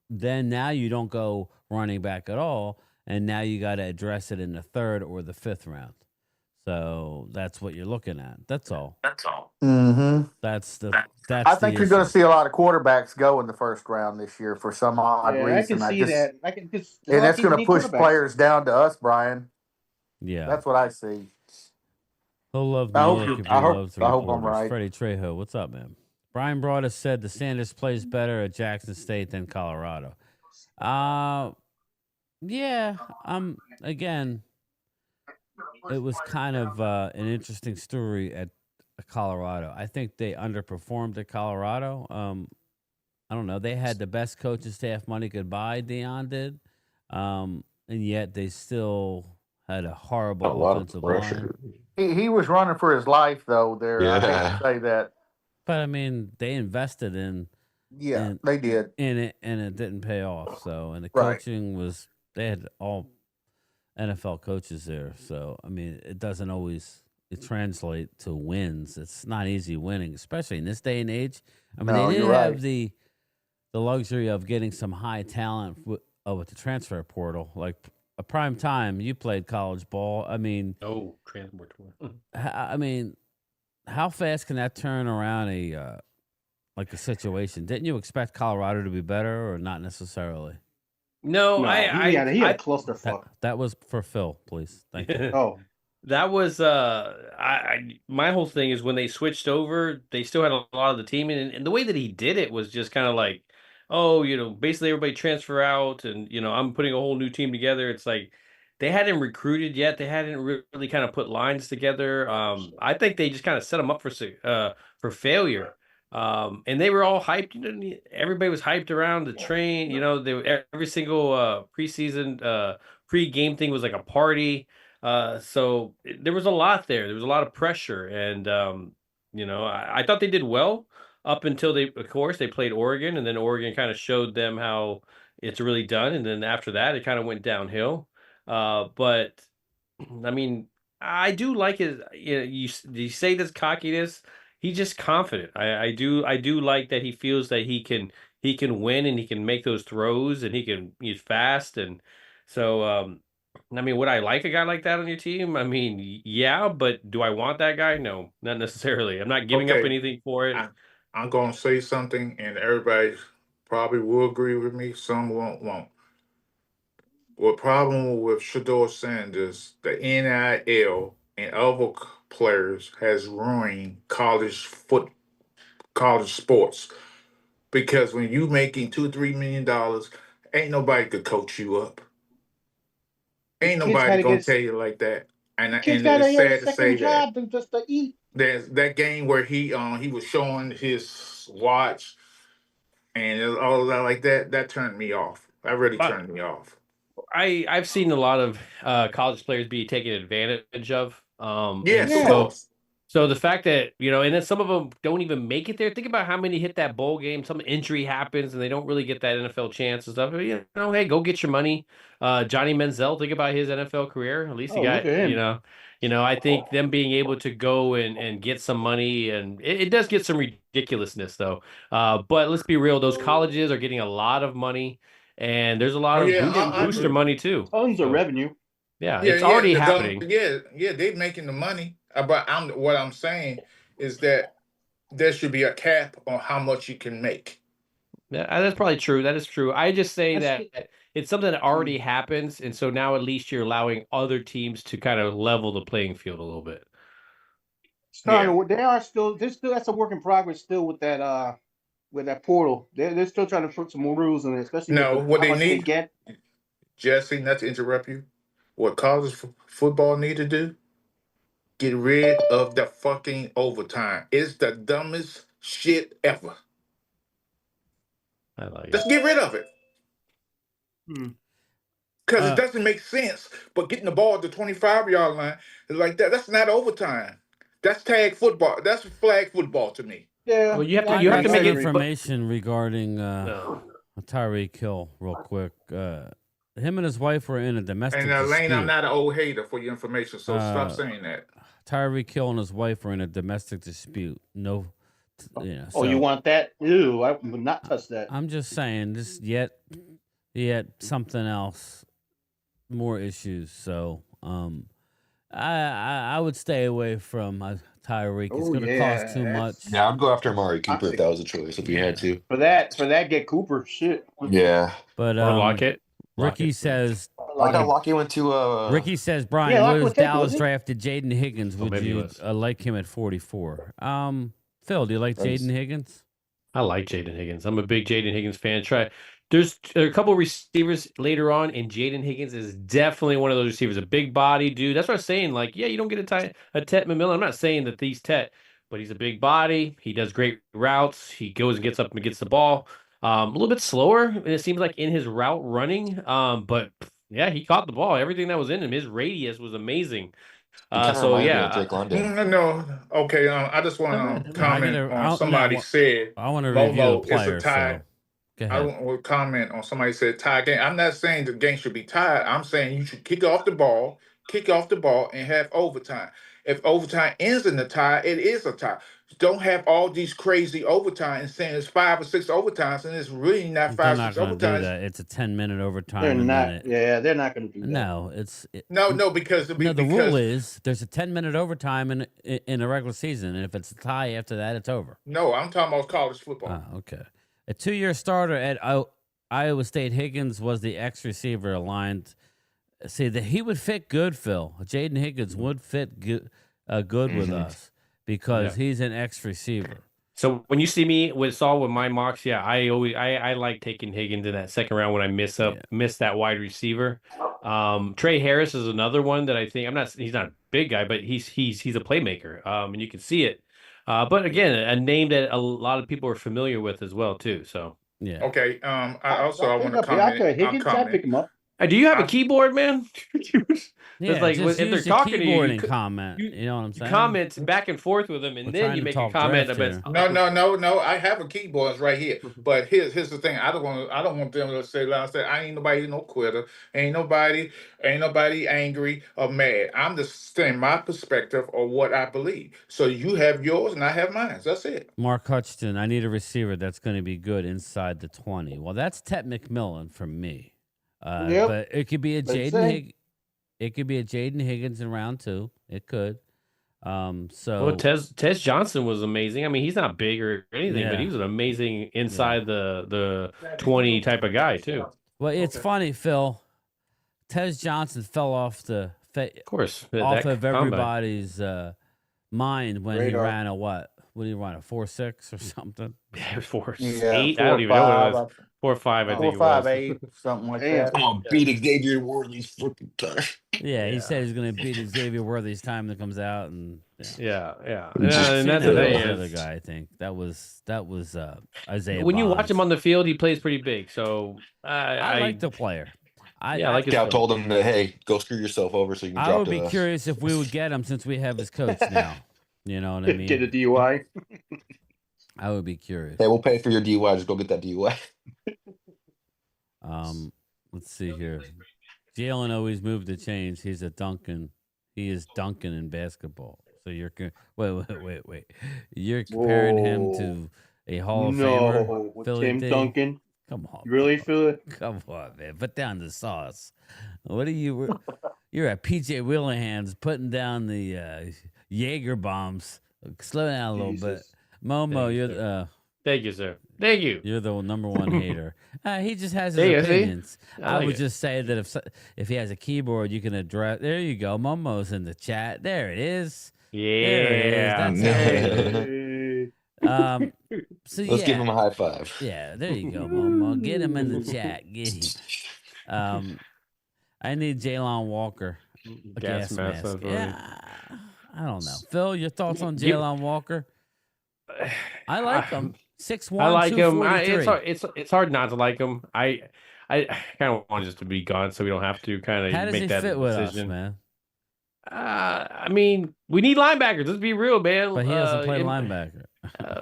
Then now you don't go running back at all, and now you got to address it in the 3rd or the 5th round. So that's what you're looking at. That's all. Mm-hmm. That's I think you're going to issue. see a lot of quarterbacks go in the first round this year for some odd reason. I can see that. I can, cause and that's going to push players down to us, Brian. Yeah, that's what I see. He'll love I New hope York you- if he I hope- loves the I hope I'm reporters. right. Freddie Trejo, what's up, man? Brian Broadus said the Sanders plays better at Jackson State than Colorado. Yeah. Again, it was kind of an interesting story at Colorado. I think they underperformed at Colorado. I don't know. They had the best coaching staff money could buy. Deion did, and yet they still had a horrible offensive line. He was running for his life, though. There, I hate Yeah. to say that. But I mean, they invested in They did. in it, and it didn't pay off. So, and the Right. coaching was, they had all NFL coaches there. So, I mean, it doesn't always translate to wins. It's not easy winning, especially in this day and age. I mean, No, they did you're have right. the luxury of getting some high talent with the transfer portal. Like a prime time, you played college ball. I mean, Oh, transport. I mean, how fast can that turn around like a situation? Didn't you expect Colorado to be better, or not necessarily? No, he had a clusterfuck. That was for Phil, please. Thank you. Oh, that was my whole thing is when they switched over, they still had a lot of the team, and the way that he did it was just kind of like, oh, basically everybody transfer out, and I'm putting a whole new team together. It's like they hadn't recruited yet. They hadn't really kind of put lines together. I think they just kind of set them up for failure. And they were all hyped. Everybody was hyped around the train. Every single preseason pre-game thing was like a party. So there was a lot there. There was a lot of pressure, and I thought they did well up until of course, they played Oregon, and then Oregon kind of showed them how it's really done, and then after that, it kind of went downhill. But I mean, I do like his. You say this cockiness. He's just confident. I do like that he feels that he can win, and he can make those throws, and he's fast, and so I mean, would I like a guy like that on your team? I mean, yeah, but do I want that guy? No, not necessarily. I'm not giving up Okay. anything for it. I'm going to say something, and everybody probably will agree with me. Some won't. What problem with Shador Sanders, the NIL and other players has ruined college sports, because when you making $2-3 million, ain't nobody could coach you up. Ain't nobody gonna tell you like that. And kids got it's a sad to second say job that. just to eat. There's that game where he was showing his watch and all of that like that. That turned me off. That really turned me off. I've seen a lot of college players be taken advantage of. Yes, and of course. So the fact that, and then some of them don't even make it there. Think about how many hit that bowl game. Some injury happens and they don't really get that NFL chance and stuff. Hey, go get your money. Johnny Manziel, think about his NFL career. At least he got, look at him. I think them being able to go and get some money, and it does get some ridiculousness though. But let's be real, those colleges are getting a lot of money, and there's a lot of booster money too. Tons of revenue. Yeah, it's already happening. They're making the money. But what I'm saying is that there should be a cap on how much you can make. Yeah, that's probably true. That is true. I just say that it's something that already happens, and so now at least you're allowing other teams to kind of level the playing field a little bit. They are still. That's a work in progress still with that portal. They're still trying to put some more rules in it, especially what they how much need. they get. Jesse, not to interrupt you. what college football need to do? Get rid of the fucking overtime. It's the dumbest shit ever. I like Just it. get rid of it. Hmm. Because it doesn't make sense. But getting the ball at the 25-yard line is like that. That's not overtime. That's tag football. That's flag football to me. Yeah. Well, you have to I you have got to some make it. information regarding No. Tyreek Hill real quick. Him and his wife were in a domestic And Lane, dispute. I'm not an old hater for your information, so stop Uh, saying that. Tyreek Hill and his wife were in a domestic dispute. No, Oh, you want that? Ew, I would not touch that. I'm just saying, just yet something else, more issues. So, I would stay away from Tyreek. It's Oh, going to yeah, cost too much. Yeah, I'd go after Amari Cooper if that was a choice, if we had to. For that, get Cooper. Shit. Yeah. But Or Lockett. Ricky says. I thought Lockett went to Ricky says, Brian, Yeah, what Lockett if would take it, Dallas wouldn't he? drafted Jaden Higgins? Would maybe he you was. like him at 44? Phil, do you like That's- Jaden Higgins? I like Jaden Higgins. I'm a big Jaden Higgins fan. There's a couple receivers later on, and Jaden Higgins is definitely one of those receivers. A big body dude. That's what I'm saying. Like, yeah, you don't get a Tet McMillan. I'm not saying that he's Tet, but he's a big body. He does great routes. He goes and gets up and gets the ball. A little bit slower, and it seems like in his route running. But yeah, he caught the ball. Everything that was in him, his radius was amazing. He kind of So reminds me yeah, of Drake London. No. Okay, I just want to comment on somebody said I want to review Momo the player. is a tie. So, go I ahead. want to comment on somebody said tie game. I'm not saying the game should be tied. I'm saying you should kick off the ball, and have overtime. If overtime ends in the tie, it is a tie. Don't have all these crazy overtime and saying it's 5 or 6 overtimes, and it's really not They're 5 not 6 going to do overtimes. that. It's a 10-minute overtime. They're and not. then Yeah, they're not going to do that. No, Because no. The rule is there's a 10-minute overtime in a regular season, and if it's a tie after that, it's over. No, I'm talking about college football. Okay. A 2-year starter at Iowa State, Higgins was the X receiver aligned. See that he would fit good, Phil. Jaden Higgins would fit good with us because he's an X receiver. So when you see me with my mocks, yeah, I like taking Higgins in that second round when I miss that wide receiver. Trey Harris is another one that I think he's not a big guy, but he's a playmaker. And you can see it. But again, a name that a lot of people are familiar with as well too. So yeah. Okay. I want to Higgins, I'll pick him up. Do you have a keyboard, man? Yeah, like just if they're use the talking to keyboard you, and comment. You know what I'm you saying? comment back and forth with them, and We're then trying you to make a talk comment draft about. here. No. I have a keyboard right here. But here's the thing. I don't want them to say I ain't nobody no quitter. Ain't nobody angry or mad. I'm just saying my perspective or what I believe. So you have yours and I have mine. That's it. Mark Hutchinson, I need a receiver that's going to be good inside the 20. Well, that's Tet McMillan for me. But it could be a Jaden Higgins in round 2. It could. Well, Tez Johnson was amazing. I mean, he's not big or anything, but he was an amazing inside the 20 type of guy too. Well, it's funny, Phil. Tez Johnson fell off of everybody's mind when he ran a what? What did he run, a 4.6 or something? Yeah, 4.8. Yeah, I don't even know what it was. 4.5, I think 4.58, something like that. Oh, beat Xavier Worthy's fucking time. Yeah, he said he's going to beat Xavier Worthy's time that comes out, and yeah. And that's the other guy. I think that was Isaiah. When you Bonds. watch him on the field, he plays pretty big. So I like the player. I like his Scout told him that, hey, go screw yourself over so you can drop I would to be us. curious if we would get him since we have his coach now. You know what I mean? Get a DUI. I would be curious. Hey, we'll pay for your DUI. Just go get that DUI. Let's see here. Jalen always moved to change. He's a Duncan. He is Duncan in basketball. So you're wait. You're comparing him to a Hall of Famer? Philly Tim D? Duncan. Come on. You really feel it? Come on, man. Put down the sauce. What are you? You're at PJ Wheelahands putting down the Jaeger bombs. Slow down a little bit. Momo, you're thank you, sir. Thank you. You're the number one hater. He just has his opinions. I would just say that if he has a keyboard, you can address. There you go. Momo's in the chat. There it is. Yeah. There it is. That's it. So Let's give him a high five. Yeah, there you go, Momo. Get him in the chat. Get him. I need Jalen Walker. A gas mask. over. Yeah. I don't know. Phil, your thoughts on Give- Jalen Walker? I like him. 6'1", I like him. 243. It's hard not to like him. I kind of want just to be gone so we don't have to kind How of does make he that fit with us, decision. man? I mean, we need linebackers. Let's be real, man. But he doesn't play linebacker.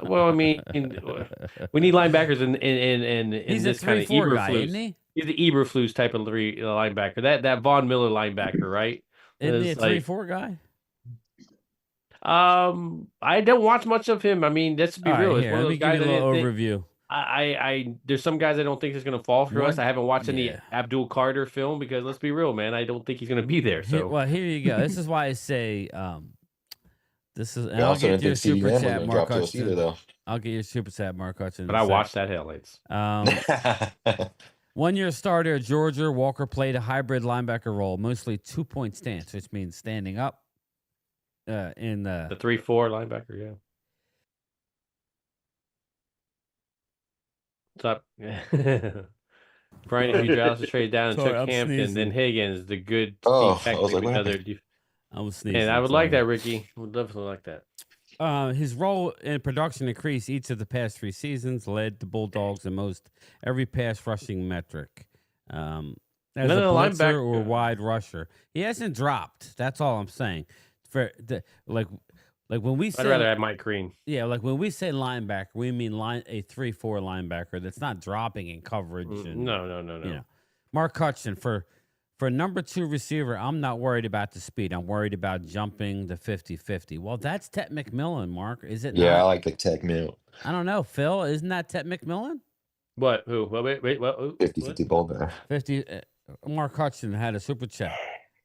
Well, I mean, we need linebackers in He's this a kind of 3-4 guy, Eberflus. isn't he? He's the Eberflus type of linebacker. That Von Miller linebacker, right? Isn't he a It's like, 3-4 guy? I don't watch much of him. I mean, let's be real. It's Here, one of let me those give guys. you a little overview. There's some guys I don't think is going to fall for us. One- I haven't watched any yeah. Abdul Carter film because let's be real, man. I don't think he's going to be there. So Here you go. This is why I say this is. And I I'll also get didn't your think CD super Lamb was chat, going to Mark drop to us either, Hutchinson. though. I'll get your super chat, Mark Hutchinson. but I watched that highlights. 1-year starter at Georgia, Walker played a hybrid linebacker role, mostly 2-point stance, which means standing up. In The 3-4 linebacker, yeah. What's up? Brian, if you Dallas traded down and Sorry, took I'm Hampton, sneezing. then Higgins, the good Oh, defect I was like, what another happened? I was sneezing. and I would sorry. like that, Ricky. I would definitely like that. His role in production increased each of the past 3 seasons, led the Bulldogs in most every pass rushing metric. As a None of the blitzer or linebacker- wide rusher, he hasn't dropped. That's all I'm saying. For like when we say I'd rather have Mike Green. yeah, like when we say linebacker, we mean a 3-4 linebacker that's not dropping in coverage. And, No. You know, Mark Hutchinson for number 2 receiver, I'm not worried about the speed. I'm worried about jumping the 50-50. Well, that's Ted McMillan, Mark. Is it? Yeah, I not? like the tech mill. I don't know, Phil. Isn't that Ted McMillan? What? Who? Well, wait. What? 50-50 ball back. 50. Mark Hutchinson had a super chat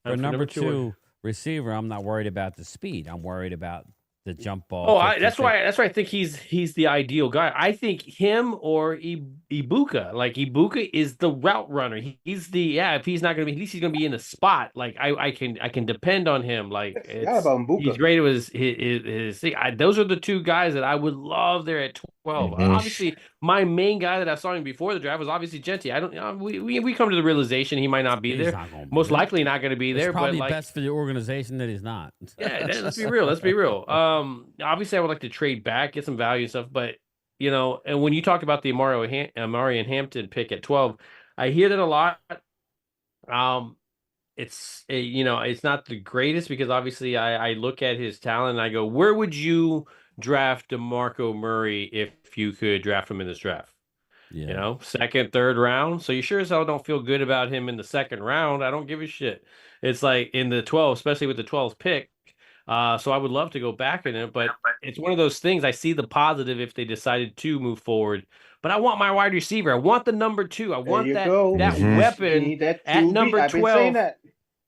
for For number two. 2 receiver. I'm not worried about the speed. I'm worried about the jump ball. Oh, that's why I think he's the ideal guy. I think him or Ibuka. Like Ibuka is the route runner. He's the if he's not gonna be, at least he's gonna be in a spot. Like I can depend on him. Like forgot about Mbuka. he's great with his thing. Those are the 2 guys that I would love there at 12. Mhm. Obviously, my main guy that I saw him before the draft was obviously Genty. I don't. We come to the realization he might not be He's there. not gonna be Most there. likely not going to be It's there. probably But like, best for the organization that he's not. yeah, let's be real. Let's be real. Obviously, I would like to trade back, get some value and stuff. But and when you talk about the Amari and Hampton pick at 12, I hear that a lot. It's it's not the greatest because obviously I look at his talent and I go, where would you draft DeMarco Murray if you could draft him in this draft? Yeah. Second, third round. So you sure as hell don't feel good about him in the second round. I don't give a shit. It's like in the 12, especially with the 12th pick. So I would love to go back in it, but it's one of those things. I see the positive if they decided to move forward, but I want my wide receiver. I want the number 2. I want that Mhm. weapon at number I've been saying 12. that.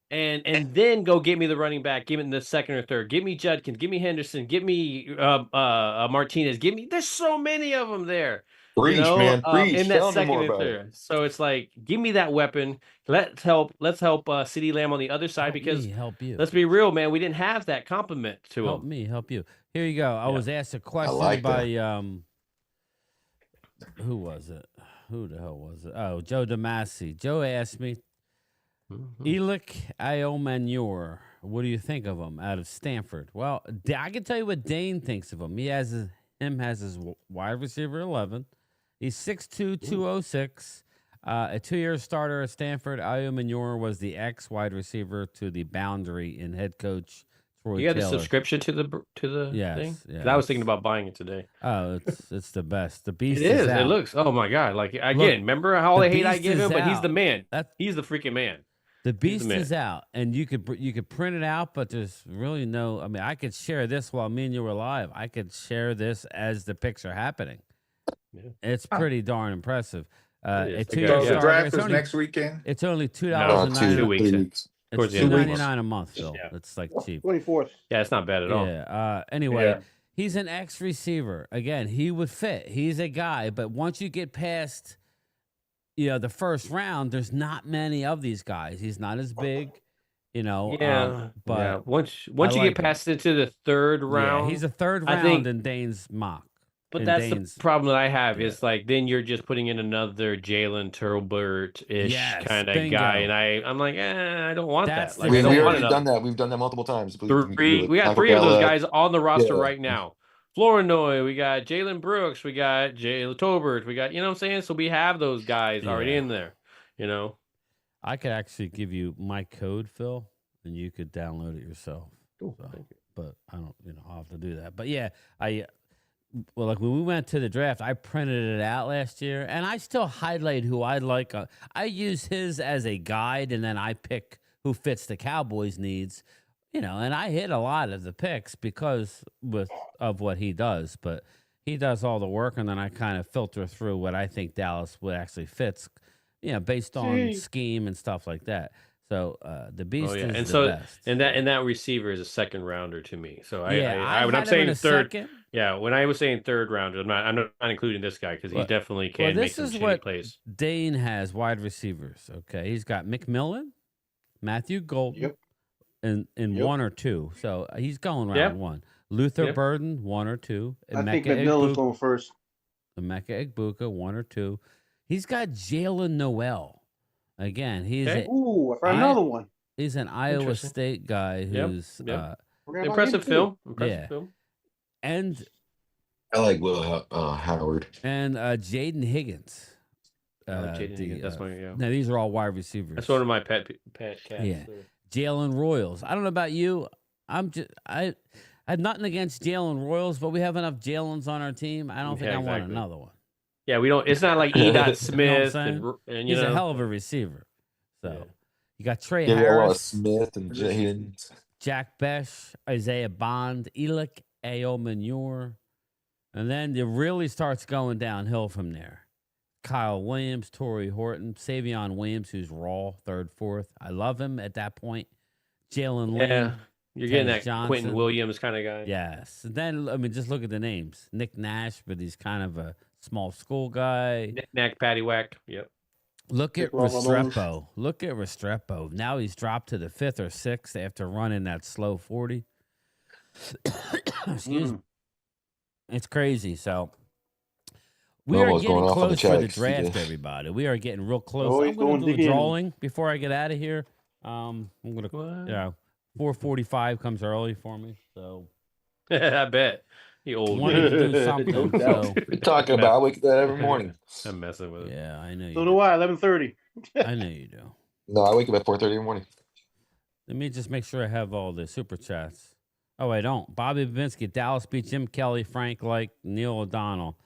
And then go get me the running back. Give me the second or third. Give me Judkins. Give me Henderson. Give me Martinez. There's so many of them there. Preach, man. Preach. In Tell that me more second and about it. third. So it's like, give me that weapon. Let's help CeeDee Lamb on the other side because help you. let's be real, man. We didn't have that compliment to Help him. me, help you. Here you go. I was asked a question like by who was it? Who the hell was it? Oh, Joe Damasi. Joe asked me, Elik Ayomanure, what do you think of him out of Stanford? Well, I can tell you what Dane thinks of him. He has his wide receiver 11. He's 6'2", 206. A 2-year starter at Stanford. Ayomanure was the ex-wide receiver to the boundary in head coach Troy You got a Taylor. subscription to the Yes, thing? yeah, 'Cause I was thinking about buying it today. Oh, it's the best. The beast It is. out. It looks. Oh my god! Like again, Look, remember how the the hate I beast give is him, but he's out. the man. He's the freaking man. The beast man. is out, and you could print it out, but there's really no. I mean, I could share this while me and you were live. I could share this as the picks are happening. Yeah. It's pretty darn impressive. It is. A I 2-year got So you. the starter. draft It's is only, next weekend. it's only $2 No, a it's night. 2 weeks. 3 weeks. It's Towards the end of the $2.99 a month, Phil. Yeah. It's like cheap. 24th. Yeah, it's not bad at all. Yeah. Anyway, Yeah. he's an ex-receiver. Again, he would fit. He's a guy, but once you get past, the first round, there's not many of these guys. He's not as big, but once you like get past into the third round, yeah, he's a third I round think- in Dane's mock. But in that's Dane's. the problem that I have Yeah. is like then you're just putting in another Jalen Turbert-ish Yes, kind of bingo. guy, and I'm like, I don't want That's that. the Like I don't We want already another done that. We've done that multiple times. three. We got Michael 3 of those Gallup. guys on the roster Yeah. right now. Flournoy, we got Jalen Brooks, we got Jalen Tobert, we got, you know what I'm saying? So we have those guys already Yeah. in there, you know. I could actually give you my code, Phil, and you could download it yourself. Cool. So, Thank you. but I don't, I'll have to do that. But yeah, well, like when we went to the draft, I printed it out last year, and I still highlight who I like. I use his as a guide, and then I pick who fits the Cowboys' needs. And I hit a lot of the picks because of what he does, but he does all the work, and then I kind of filter through what I think Dallas would actually fits, based on scheme and stuff like that. So the Beast is the best. And that receiver is a second rounder to me. So I when I'm had him in saying a third, second. yeah, when I was saying third rounder, I'm not including this guy because he definitely can make some shitty plays. Dane has wide receivers. Okay, he's got McMillan, Matthew Golden. In one or two, so he's going round one. Luther Burden, 1 or 2. I think McMillan's going first. Emeka Egbuka, 1 or 2. He's got Jalen Noel. Again, he's I found another one. He's an Iowa State guy who's impressive film. And I like Will Howard and Jaden Higgins. Jaden Higgins, that's my Now these are all wide receivers. That's one of my pet cats. Yeah. Jalen Royals. I don't know about you. I have nothing against Jalen Royals, but we have enough Jalen's on our team. I don't think I want another one. Yeah, we don't. It's not like E. Smith and he's a hell of a receiver. So you got Trey Harris, Smith, and Jaden, Jack Besh, Isaiah Bond, Elick Manure, and then it really starts going downhill from there. Kyle Williams, Torrey Horton, Savion Williams, who's raw, 3rd, 4th. I love him at that point. Jalen Lane. You're getting that Johnson. Quentin Williams kind of guy. Yes. And then, just look at the names. Nick Nash, but he's kind of a small school guy. Knick-knack, paddywhack. Yep. Look at Restrepo. Look at Restrepo. Now he's dropped to the 5th or 6th after running that slow 40. Excuse me. It's crazy. So... We are getting close for the draft, everybody. We are getting real close. I'm going to do a drawing before I get out of here. I'm going to, 4:45 comes early for me, so I bet. You old wanted to do something. So. We talk about. I wake up every morning. I'm messing with it. Yeah, I know. So do I. 11:30. I know you do. No, I wake up at 4:30 in the morning. Let me just make sure I have all the super chats. Oh, I don't. Bobby Babinski, Dallas beat Jim Kelly, Frank Like, Neil O'Donnell.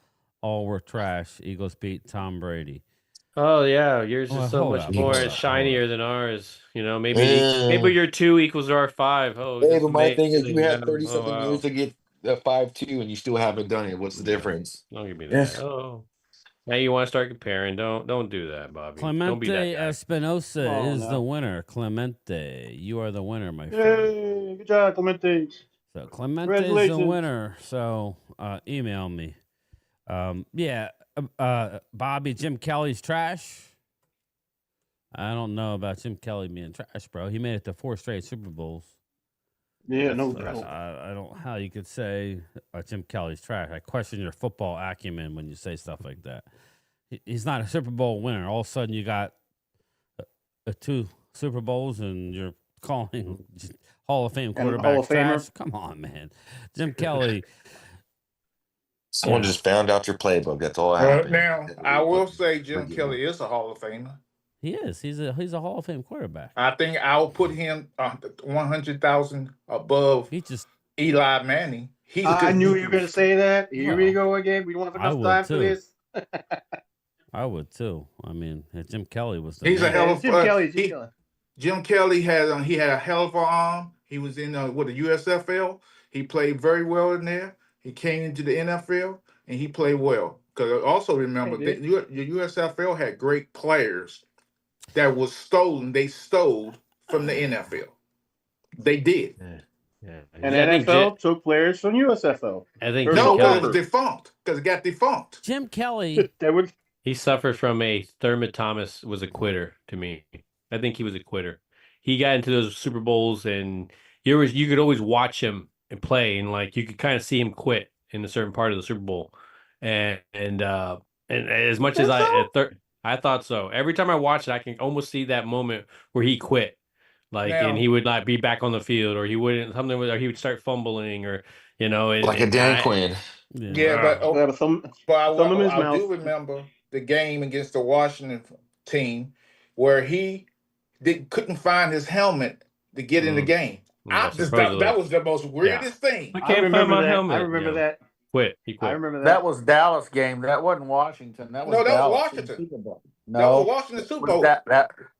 All were trash. Eagles beat Tom Brady. Oh yeah, yours is so much more shinier than ours. Maybe your 2 equals our 5. Oh, hey, but my thing is, you have 30-something years to get a 5.2, and you still haven't done it. What's the difference? Don't give me that. Oh, now you want to start comparing? Don't do that, Bobby. Clemente Espinosa is the winner. Clemente, you are the winner, my friend. Hey, good job, Clemente. So Clemente is the winner. So email me. Bobby, Jim Kelly's trash. I don't know about Jim Kelly being trash, bro. He made it to 4 straight Super Bowls. Yeah, no doubt. I don't know how you could say Jim Kelly's trash. I question your football acumen when you say stuff like that. He's not a Super Bowl winner. All of a sudden, you got 2 Super Bowls, and you're calling Hall of Fame quarterback trash. Come on, man. Jim Kelly. Someone just found out your playbook. That's all I have. Now, I will say Jim Kelly is a Hall of Famer. He is. He's a Hall of Fame quarterback. I think I'll put him 100,000 above Eli Manning. I knew you were going to say that. Here we go again. We don't have enough time for this. I would too. I mean, Jim Kelly was. He's a hell of a Jim Kelly had a hell of an arm. He was in the USFL. He played very well in there. He came into the NFL and he played well. Because also remember that the USFL had great players that was stolen. They stole from the NFL. They did. Yeah. And NFL took players from USFL. I think no, because it was defunct. Because it got defunct. Jim Kelly. He suffered from a Thurman Thomas was a quitter to me. I think he was a quitter. He got into those Super Bowls and you could always watch him and play, and like you could kind of see him quit in a certain part of the Super Bowl. and as much as I thought so. Every time I watch it, I can almost see that moment where he quit. Like, and he would not be back on the field, or he wouldn't or he would start fumbling, or Like a Dan Quinn. Yeah, but some I in his mouth. do remember the game against the Washington team where he couldn't find his helmet to get in the game. Yeah, that was the most weirdest thing. I can't find my helmet. I remember that. He quit. I remember that. That was Dallas game. That wasn't Washington. That was No, that was Dallas Washington. Super Bowl. That No, was Washington Super Bowl.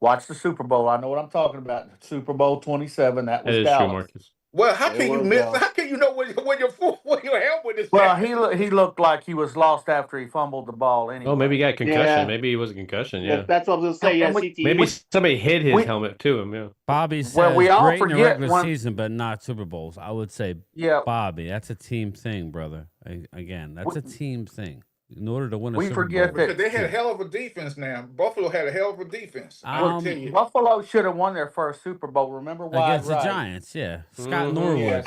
Watch the Super Bowl. I know what I'm talking about. Super Bowl 27. That was That is Dallas. true, Marcus. Well, how can you miss? How can you know when your helmet is? Well, he looked like he was lost after he fumbled the ball. Anyway. Oh, maybe he got concussion. Yeah. Maybe he was a concussion. Yeah, That's what I was gonna say. Yeah, CTE. maybe somebody hid his helmet to him. Yeah. Bobby says Well, we all great in the forget regular season, but not Super Bowls. I would say, Bobby, that's a team thing, brother. Again, that's a team thing. In order to win a Super Bowl, because they had a hell of a defense. Now Buffalo had a hell of a defense. Buffalo should have won their first Super Bowl. Remember why? Against the Giants, yeah. Scott Norwood.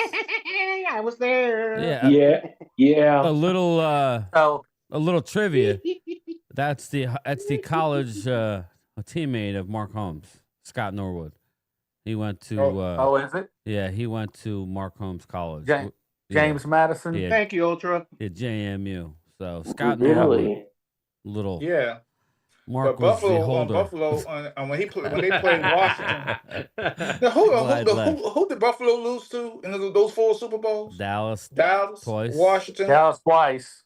I was there. Yeah. A little trivia. That's the college teammate of Mark Holmes, Scott Norwood. He went to. Is it? Yeah, he went to Mark Holmes College. James Madison. Yeah, thank you, Ultra. At JMU. So Scott Norwood. Little. Yeah. Mark but was the holder. Buffalo, when they played Washington. Now, who did Buffalo lose to in those 4 Super Bowls? Dallas twice. Washington. Dallas twice.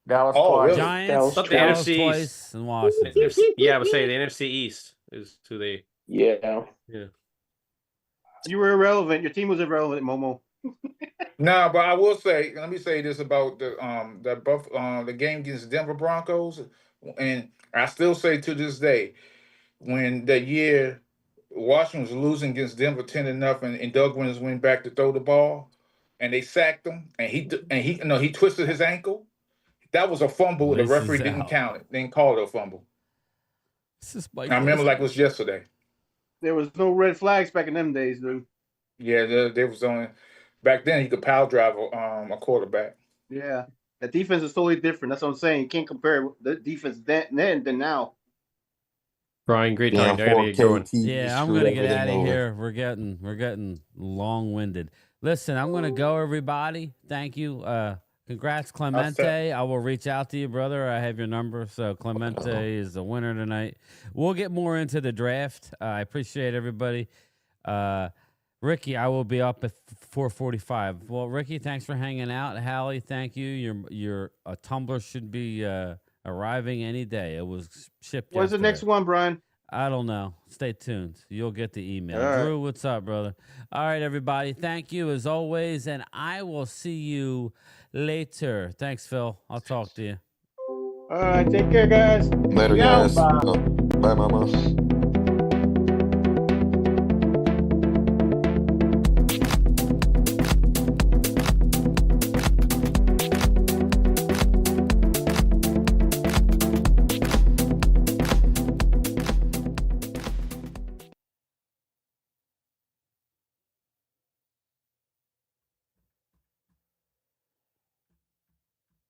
Really? Giants. The Dallas NFC twice East. and Washington. Yeah, I would say the NFC East is who they. Yeah. You were irrelevant. Your team was irrelevant, Momo. No, but I will say, let me say this about the game against Denver Broncos, and I still say to this day, when that year Washington was losing against Denver 10-0, and Doug Williams went back to throw the ball, and they sacked him, and he twisted his ankle. That was a fumble. The referee didn't count it. They didn't call it a fumble. I remember like it was yesterday. There was no red flags back in them days, dude. Yeah, there was only. Back then, you could power drive a quarterback. Yeah, the defense is totally different. That's what I'm saying. You can't compare the defense then than now. Brian, great talk. I gotta get going. Yeah, I'm gonna get out of here. We're getting long-winded. Listen, I'm gonna go, everybody. Thank you. Congrats, Clemente. I will reach out to you, brother. I have your number. So Clemente is the winner tonight. We'll get more into the draft. I appreciate everybody. Ricky, I will be up at 4:45. Well, Ricky, thanks for hanging out. Hallie, thank you. Your tumbler should be arriving any day. It was shipped. What's the next one, Brian? I don't know. Stay tuned. You'll get the email. All right. Drew, what's up, brother? All right, everybody. Thank you as always, and I will see you later. Thanks, Phil. I'll talk to you. All right, take care, guys. Later, guys. Bye, Mama.